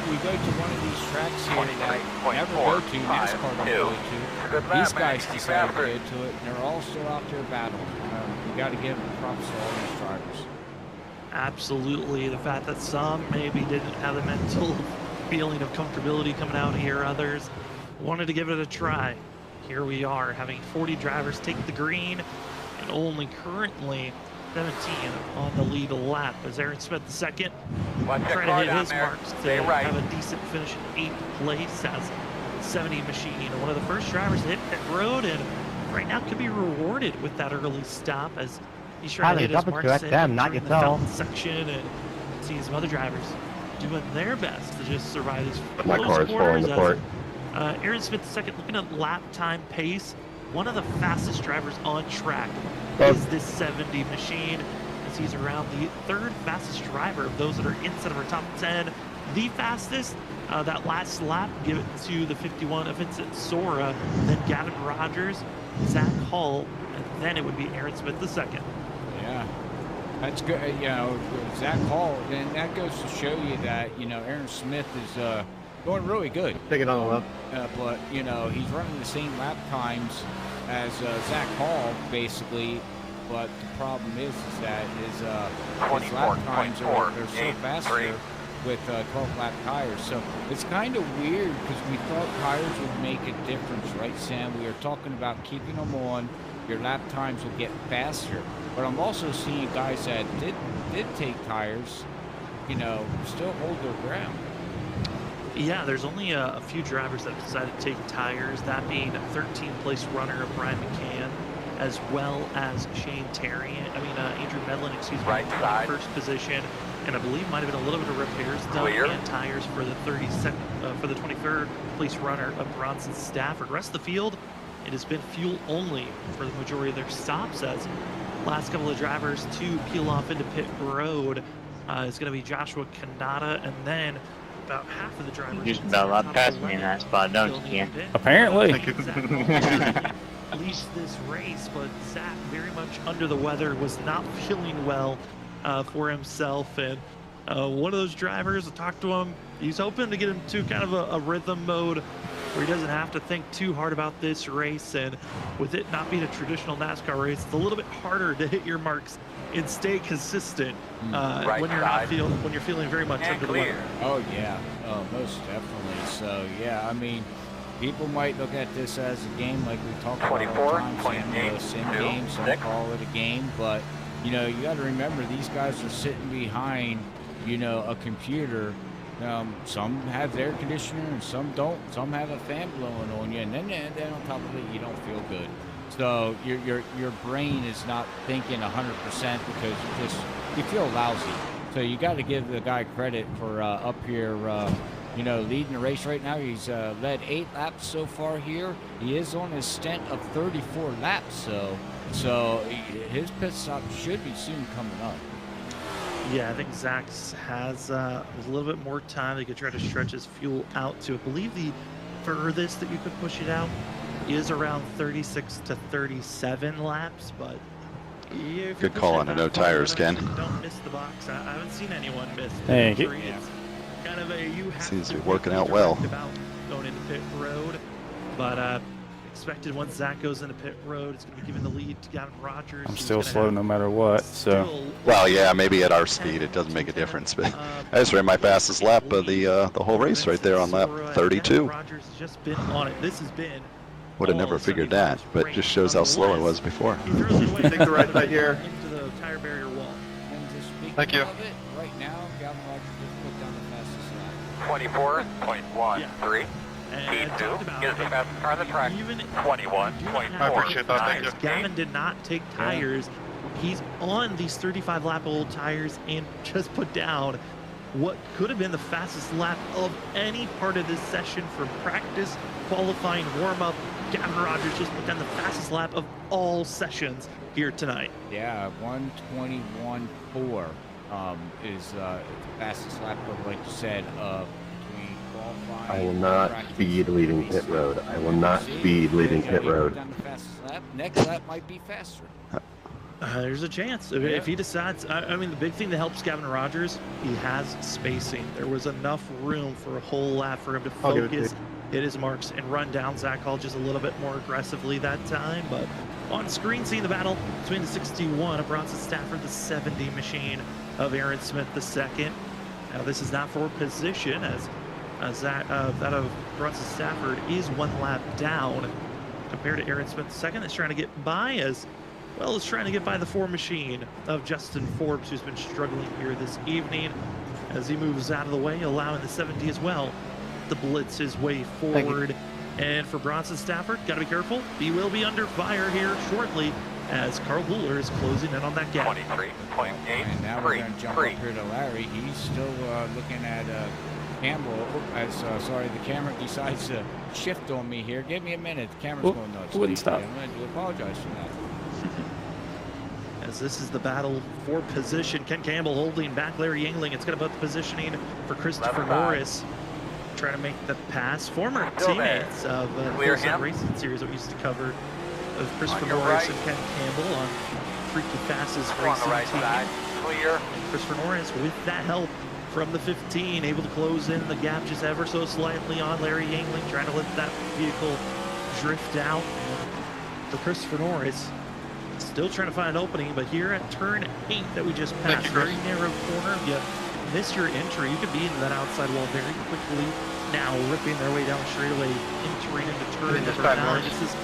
we go to one of these tracks here that never go to, NASCAR don't go to. These guys decided to go to it, and they're all still out there battling. We got to give them props to all these drivers. Absolutely. The fact that some maybe didn't have the mental feeling of comfortability coming out here, others wanted to give it a try. Here we are, having 40 drivers take the green, and only currently 17 on the lead lap as Aaron Smith II trying to hit his marks to have a decent finish in 8th place as 70 machine. One of the first drivers to hit pit road, and right now could be rewarded with that early stop as he's trying to hit his marks in the fountain section, and seeing some other drivers doing their best to just survive these close quarters. Aaron Smith II looking at lap time pace. One of the fastest drivers on track is this 70 machine, as he's around the 3rd fastest driver of those that are inside of our top 10. The fastest, that last lap, give it to the 51 of Vincent Sora, then Gavin Rogers, Zach Hall, and then it would be Aaron Smith II. Yeah, that's good. You know, Zach Hall, and that goes to show you that, you know, Aaron Smith is going really good. Take it on the left. But, you know, he's running the same lap times as Zach Hall, basically. But the problem is that his lap times are so faster with 12-lap tires. So it's kind of weird because we thought tires would make a difference, right, Sam? We were talking about keeping them on. Your lap times will get faster. But I'm also seeing guys that did take tires, you know, still hold their ground. Yeah, there's only a few drivers that have decided to take tires, that being 13th place runner Brian McCann, as well as Shane Terry. Andrew Medlin, right side, first position, and I believe might have been a little bit of repairs done and tires for the 23rd place runner of Bronson Stafford. The rest of the field, it has been fuel only for the majority of their stops, as last couple of drivers to peel off into pit road is going to be Joshua Kanata, and then about half of the drivers. You just about passed me in that spot, don't you? Apparently. Least this race, but Zach very much under the weather, was not feeling well for himself, and one of those drivers, I talked to him, he's hoping to get him to kind of a rhythm mode where he doesn't have to think too hard about this race, and with it not being a traditional NASCAR race, it's a little bit harder to hit your marks and stay consistent when you're feeling very much under the weather. Oh yeah, most definitely. So yeah, I mean, people might look at this as a game like we talked about all the time, sim game, some call it a game, but you know, you got to remember these guys are sitting behind, you know, a computer. Some have air conditioner and some don't. Some have a fan blowing on you, and then on top of it, you don't feel good. So your brain is not thinking 100% because you feel lousy. So you got to give the guy credit for up here, you know, leading the race right now. He's led 8 laps so far here. He is on his stint of 34 laps, so his pit stop should be soon coming up. Yeah, I think Zach has a little bit more time. They could try to stretch his fuel out to, I believe, the furthest that you could push it out is around 36 to 37 laps, but good call on the no tires, Ken. Don't miss the box. I haven't seen anyone miss. Thank you. It's kind of a seems to be working out well. About going into pit road, but expected once Zach goes into pit road, it's going to be giving the lead to Gavin Rogers. I'm still slow no matter what, so. Well, yeah, maybe at our speed it doesn't make a difference, but I just ran my fastest lap of the whole race right there on lap 32. Rogers has just been on it. This has been. Would have never figured that, but it just shows how slow I was before. Take the right side here. Into the tire barrier wall. And to speak Thank you. of it, right now, Gavin Rogers just put down the fastest lap. 24.13. T2 is the fastest car on the track. 21.4. I appreciate that. Thank you. Gavin did not take tires. He's on these 35 lap old tires and just put down what could have been the fastest lap of any part of this session, from practice, qualifying, warm-up. Gavin Rogers just put down the fastest lap of all sessions here tonight. Yeah, 1:21.4 is the fastest lap of, like you said, between qualifying. I will not speed leading pit road. I will not speed leading pit road. Down the fastest lap. Next lap might be faster. There's a chance. If he decides, I mean, the big thing that helps Gavin Rogers, he has spacing. There was enough room for a whole lap for him to focus, hit his marks, and run down Zach Hall just a little bit more aggressively that time. But on screen, seeing the battle between the 61 of Bronson Stafford, the 70 machine of Aaron Smith II. Now, this is not for position, as that of Bronson Stafford is one lap down compared to Aaron Smith II. That's trying to get by as well as trying to get by the 4 machine of Justin Forbes, who's been struggling here this evening as he moves out of the way, allowing the 70 as well to blitz his way forward. And for Bronson Stafford, got to be careful. He will be under fire here shortly as Carl Huler is closing in on that gap. 23.8. And now we're going to jump up here to Larry. He's still looking at Campbell. As sorry, the camera decides to shift on me here. Give me a minute. The camera's going nuts. Wouldn't stop. I'm going to apologize for that. As this is the battle for position. Ken Campbell holding back Larry Yingling. It's going to put the positioning for Christopher Norris. Trying to make the pass. Former teammates of the Racing Series that we used to cover, of Christopher Norris and Ken Campbell on Freaky Fastest Racing team. And Christopher Norris, with that help from the 15, able to close in the gap just ever so slightly on Larry Yingling, trying to let that vehicle drift out. And for Christopher Norris, still trying to find an opening, but here at turn 8 that we just passed, very narrow corner, you miss your entry. You could be into that outside wall very quickly. Now ripping their way down the straightaway, entering into turn number 9. This is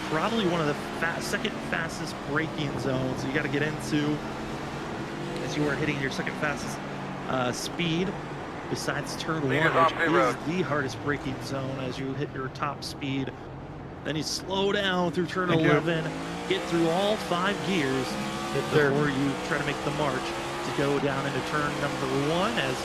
probably one of the second fastest braking zones you got to get into as you are hitting your second fastest speed, besides turn 1, which is the hardest braking zone as you hit your top speed. Then you slow down through turn 11, get through all 5 gears before you try to make the march to go down into turn number 1 as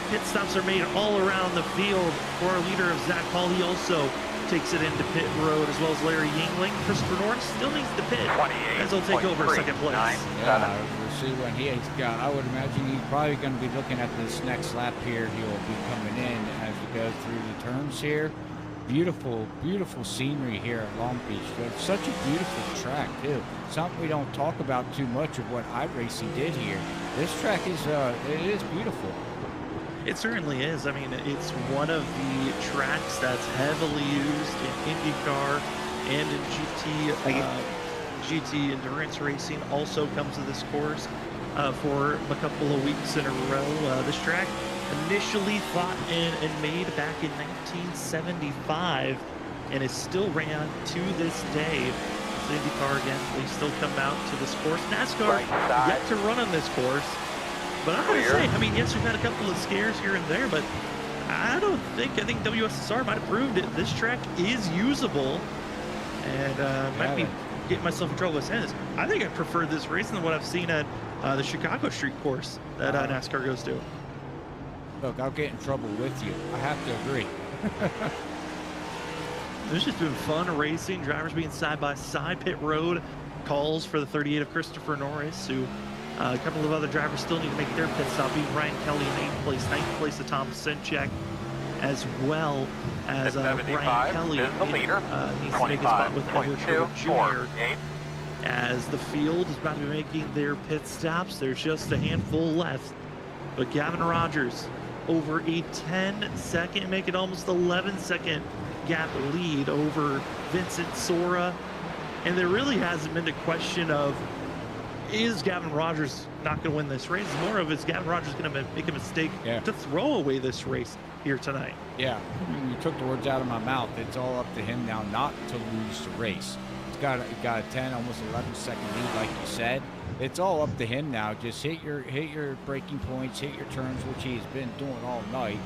pit stops are made all around the field for our leader of Zach Hall. He also takes it into pit road, as well as Larry Yingling. Christopher Norris still needs to pit as he'll take over second place. Yeah, we'll see when he's got. I would imagine he's probably going to be looking at this next lap here. He'll be coming in as we go through the turns here. Beautiful, beautiful scenery here at Long Beach. It's such a beautiful track too. Something we don't talk about too much of what iRacing did here. This track is it is beautiful. It certainly is. I mean, it's one of the tracks that's heavily used in IndyCar and in GT endurance racing. Also comes to this course for a couple of weeks in a row. This track initially thought and made back in 1975 and is still ran to this day. So IndyCar, again, they still come out to this course. NASCAR yet to run on this course. But I'm going to say, I mean, yes, we've had a couple of scares here and there, but I think WSSR might have proved it. This track is usable, and might be getting myself in trouble with saying this. I think I prefer this race than what I've seen at the Chicago Street course that NASCAR goes to. Look, I'll get in trouble with you. I have to agree. There's just been fun racing, drivers being side by side. Pit road calls for the 38 of Christopher Norris, who a couple of other drivers still need to make their pit stop, being Ryan Kelly in 8th place, 9th place to Tom Sinchek, as well as Ryan Kelly needs to make a spot with Edward Trevor Jr. As the field is about to be making their pit stops, there's just a handful left. But Gavin Rogers over a 10-second, make it almost 11-second gap lead over Vincent Sora. And there really hasn't been a question of, is Gavin Rogers not going to win this race? It's more of, is Gavin Rogers going to make a mistake to throw away this race here tonight? Yeah, you took the words out of my mouth. It's all up to him now not to lose the race. He's got a 10, almost 11-second lead, like you said. It's all up to him now. Just hit your braking points, hit your turns, which he's been doing all night.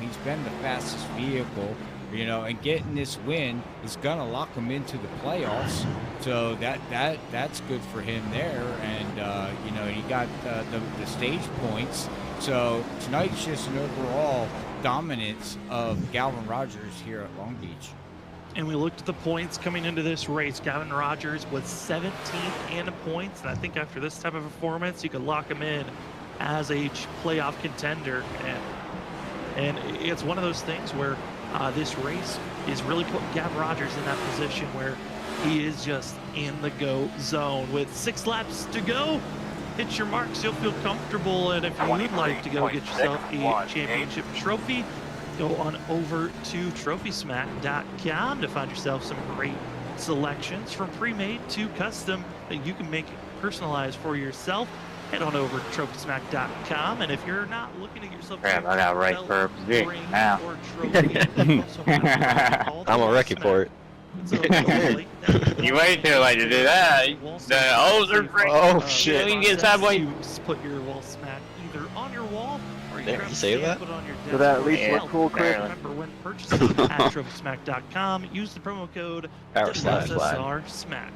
He's been the fastest vehicle, you know, and getting this win is gonna lock him into the playoffs. So that's good for him there. And you know, he got the stage points So tonight's just an overall dominance of Galvin Rogers here at Long Beach. And we looked at the points coming into this race. Gavin Rogers was 17th in points, and I think after this type of performance, you could lock him in as a playoff contender. And it's one of those things where this race is really putting Gavin Rogers in that position where he is just in the go zone. With 6 laps to go, hit your marks, you'll feel comfortable. And if you would like to go get yourself a championship trophy, go on over to TrophySmack.com to find yourself some great selections from pre-made to custom that you can make personalized for yourself. Head on over to TrophySmack.com, and if you're not looking at yourself, Crap, I got right for ring now. or trophy, you also have I'm a wrecking for it. You wait till I do that. The O's are great. Oh, shit. We can get sideways. You put your wall smack either on your wall or you There, grab you a say stand, that? put it on your desk. Did that at least Yeah, look cool, Chris? Remember, when purchasing at TrophySmack.com, use the promo code Power slide. WSSR SMAC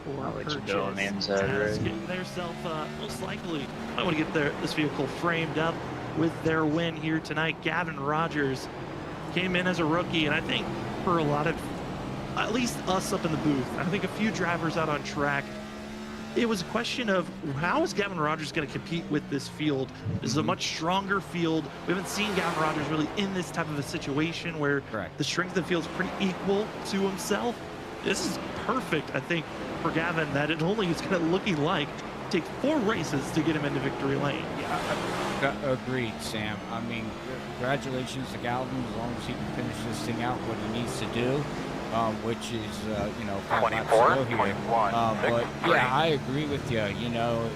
for I'll let purchase. you go on the inside, As right? getting themselves most likely I want to get this vehicle framed up with their win here tonight. Gavin Rogers came in as a rookie, and I think for a lot of, at least us up in the booth, I think a few drivers out on track, it was a question of how is Gavin Rogers going to compete with this field? This is a much stronger field. We haven't seen Gavin Rogers really in this type of a situation where the strength of the field is pretty equal to himself. This is perfect, I think, for Gavin, that it only is going to looking like take 4 races to get him into victory lane. Yeah, agreed, Sam. I mean, congratulations to Galvin as long as he can finish this thing out what he needs to do, which is, you know, 5 laps to go here. But yeah, I agree with you. You know,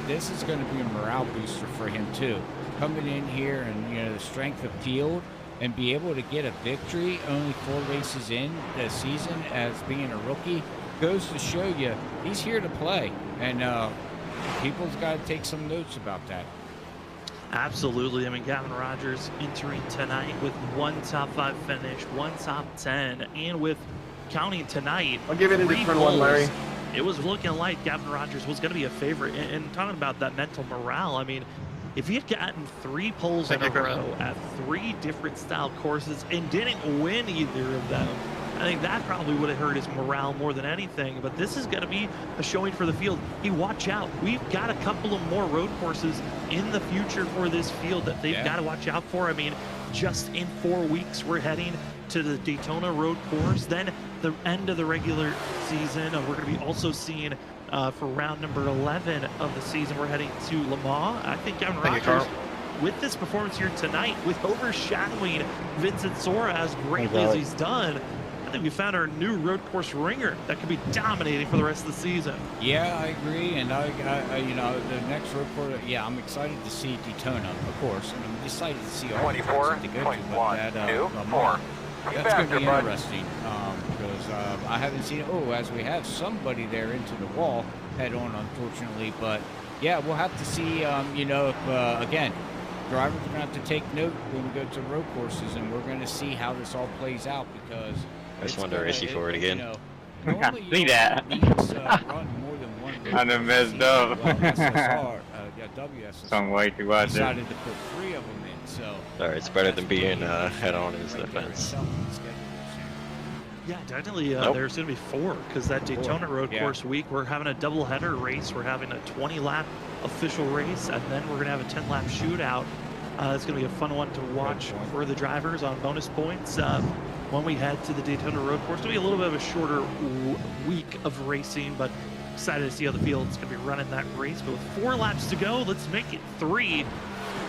this is going to be a morale booster for him too. Coming in here and, you know, the strength of field and be able to get a victory only 4 races in the season as being a rookie goes to show you he's here to play, and people's got to take some notes about that. Absolutely. I mean, Gavin Rogers entering tonight with 1 top 5 finish, 1 top 10, and with counting tonight, I'll give it into 3 turn 1, Larry. poles. It was looking like Gavin Rogers was going to be a favorite. And talking about that mental morale, I mean, if he had gotten 3 poles in a row at 3 different style courses and didn't win either of them, I think that probably would have hurt his morale more than anything. But this is going to be a showing for the field. Hey, watch out. We've got a couple of more road courses in the future for this field that they've got to watch out for. I mean, just in 4 weeks, we're heading to the Daytona road course. Then the end of the regular season, we're going to be also seeing for round number 11 of the season, we're heading to Le Mans. I think Gavin Rogers, with this performance here tonight, with overshadowing Vincent Sora as greatly as he's done, I think we found our new road course ringer that could be dominating for the rest of the season. Yeah, I agree, and I you know, the next road course, yeah, I'm excited to see Daytona, of course. I'm excited to see all the tracks that they go to, but that's going to be interesting because I haven't seen it. Oh, as we have somebody there into the wall head on, unfortunately, but yeah, we'll have to see. You know, if again, drivers are going to have to take note when we go to road courses, and we're going to see how this all plays out because. I just wanted to race you for it again. You know, normally See that? Needs, run more than 1 race. I done messed up. WSSR, WSSR Some way to watch it. decided to put 3 of them in, so. Alright, it's better than being head-on as the fence. Yeah, definitely. Nope. There's going to be 4 because that Daytona road Yeah. course week, we're having a doubleheader race. We're having a 20-lap official race, and then we're going to have a 10-lap shootout. It's going to be a fun one to watch for the drivers on bonus points. When we head to the Daytona road course, it'll be a little bit of a shorter week of racing, but excited to see how the field's going to be running that race. But with 4 laps to go, let's make it 3.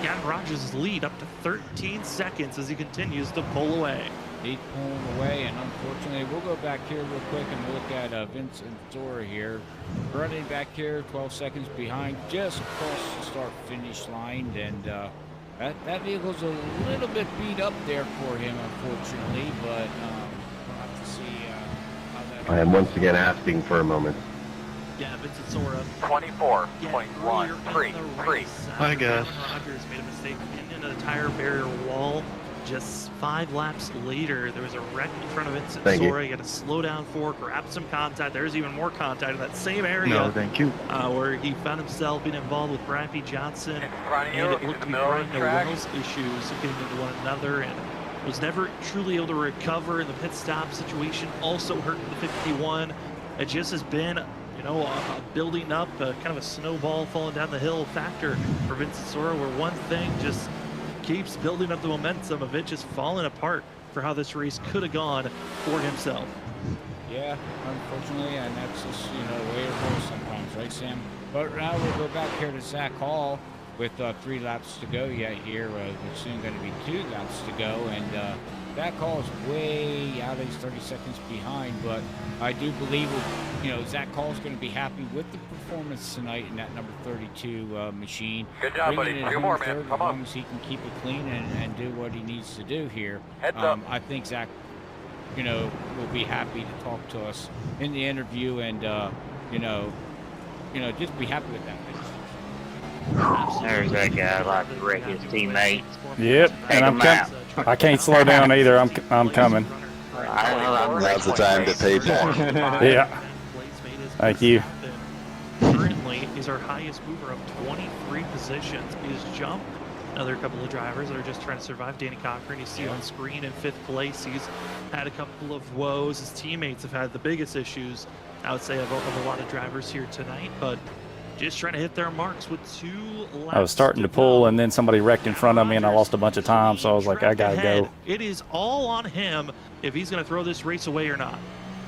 Gavin Rogers' lead up to 13 seconds as he continues to pull away. He's pulling away, and unfortunately, we'll go back here real quick and look at Vincent Sora here. Running back here, 12 seconds behind, just across the start-finish line, and that vehicle's a little bit beat up there for him, unfortunately, but we'll have to see how that... I am once again asking for a moment. Yeah, Vincent Sora. 24.133. I guess. Gavin Rogers made a mistake getting into the tire barrier wall just 5 laps later, there was a wreck in front of Vincent Thank you. Sora. He had to slow down for, grab some contact. There's even more contact in that same area. No, thank you. Where he found himself being involved with Brian P. Johnson. front of you, And it in looked the to be middle of Brian the track. Noel's issues getting into one another, and was never truly able to recover in the pit stop situation. Also hurt in the 51. It just has been, you know, building up, kind of a snowball falling down the hill factor for Vincent Sora, where one thing just keeps building up the momentum of it just falling apart for how this race could have gone for himself. Yeah, unfortunately, and that's just, you know, the way it goes sometimes, right, Sam? But now we'll go back here to Zach Hall with 3 laps to go yet here. There's soon going to be 2 laps to go, and Zach Hall is way out. He's 30 seconds behind, but I do believe, you know, Zach Hall is going to be happy with the performance tonight in that number 32 machine. Good job, buddy. Bringing it 3 home more, third, man. as Come long on. as he can keep it clean and do what he needs to do here. Heads up. I think Zach, you know, will be happy to talk to us in the interview, and you know, just be happy with that. There's that guy like to wreck his teammate. Yep, and I'm coming. I can't slow down either. I'm coming. Now's the time to pay back. Yeah. Thank you. Currently is our highest mover of 23 positions. Is jump. Another couple of drivers that are just trying to survive. Danny Cochran, you see on screen in 5th place. He's had a couple of woes. His teammates have had the biggest issues, I would say, of a lot of drivers here tonight, but just trying to hit their marks with 2 laps. I was starting to pull, and then somebody wrecked in front of me, and I lost a bunch of time, so I was like, I gotta go. It is all on him if he's going to throw this race away or not.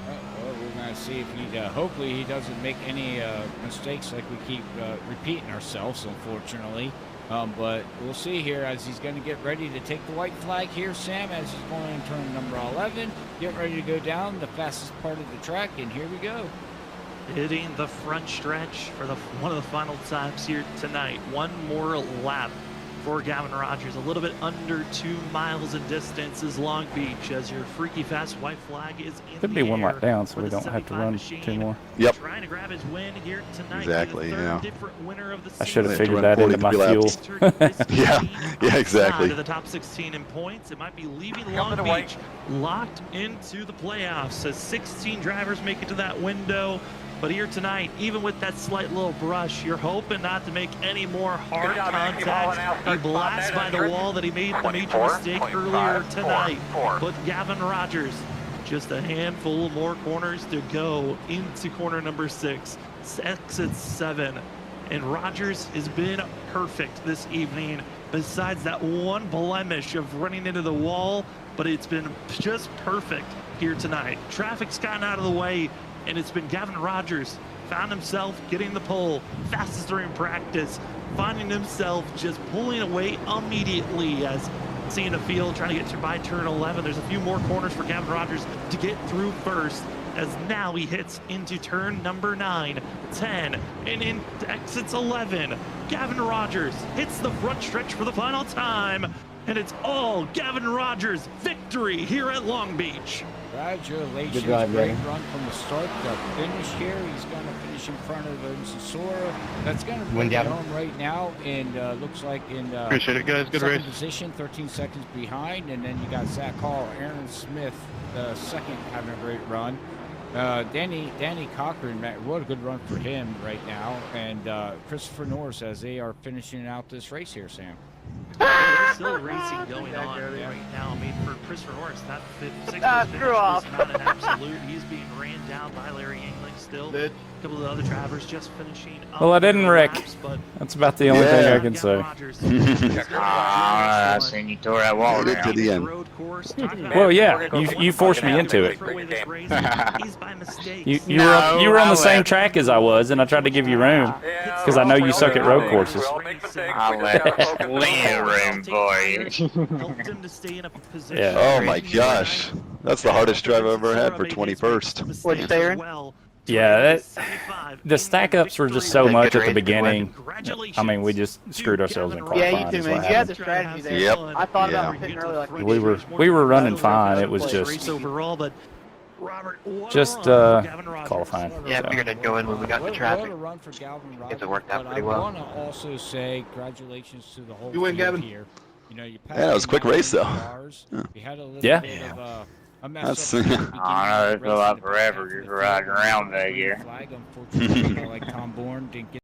Well, we're going to see if he, hopefully he doesn't make any mistakes like we keep repeating ourselves, unfortunately. But we'll see here as he's going to get ready to take the white flag here, Sam, as he's going in turn number 11. Get ready to go down the fastest part of the track, and here we go. Hitting the front stretch for one of the final times here tonight. One more lap for Gavin Rogers. A little bit under 2 miles in distance is Long Beach, as your freaky fast white flag is in Could the be one air lap down, so for we the don't have to 75 run machine. 2 more. Yep. Trying to grab his win here tonight. Exactly, The third yeah. different winner of the I should have season. figured that into my 43 fuel. laps. Yeah, exactly. To the top 16 in points. It might be leaving Come Long to the white. Beach locked into the playoffs as 16 drivers make it to that window. But here tonight, even with that slight little brush, you're hoping not to make any more hard Good job, man. Keep hauling out. contact. He blasts by the wall that he made the major 24, mistake 25, earlier tonight. 4. But Gavin Rogers, just a handful more corners to go into corner number 6, exit 7. And Rogers has been perfect this evening, besides that one blemish of running into the wall, but it's been just perfect here tonight. Traffic's gotten out of the way, and it's been Gavin Rogers found himself getting the pole fastest during practice, finding himself just pulling away immediately as seeing the field trying to get to by turn 11. There's a few more corners for Gavin Rogers to get through first, as now he hits into turn number 9, 10, and in exits 11. Gavin Rogers hits the front stretch for the final time, and it's all Gavin Rogers' victory here at Long Beach. Congratulations. Good drive, Great Gavin. run from the start to finish here. He's going to finish in front of Vincent Sora. That's going to bring it Gavin. home right now, and looks like in Appreciate it, guys. Good second race. position, 13 seconds behind. And then you got Zach Hall, Aaron Smith, second, having a great run. Danny Cochran, what a good run for him right now. And Christopher Norris, as they are finishing out this race here, Sam. There's still racing going on right now. I mean, for Christopher Norris, that 6th finish screw was off. not an absolute. He's being ran down by Larry England still. A couple of the other drivers just finishing up. Well, I didn't wreck. laps, but That's about the only thing I can say. I seen you tore that wall Made it to down. the end. Well, yeah, you forced me into it. You were on the same track as I was, and I tried to give you room because I know you suck at road courses. I'll let plenty of room for you. Yeah. Oh my gosh. That's the hardest drive I've ever had for 21st. What'd you say, Aaron? Yeah, the stack ups were just so much at the beginning. I mean, we just screwed ourselves in qualifying. Yeah, you too, is man. what You had the happened. strategy there. Yep. I thought Yeah. about hitting early, like We were running fine. It was just overall, but Robert, qualifying. Yeah, I So. figured I'd go in when we got the What traffic. a run for Galvin Rogers, Guess it worked out but pretty I well. want to also say congratulations to the whole You win, field Gavin. here. You know, you Yeah, it was a quick race, though. You had a little Yeah. bit of a That's- mess up. I don't know, it feel like forever just riding around back here. Flag, unfortunately, like Tom Bourne didn't get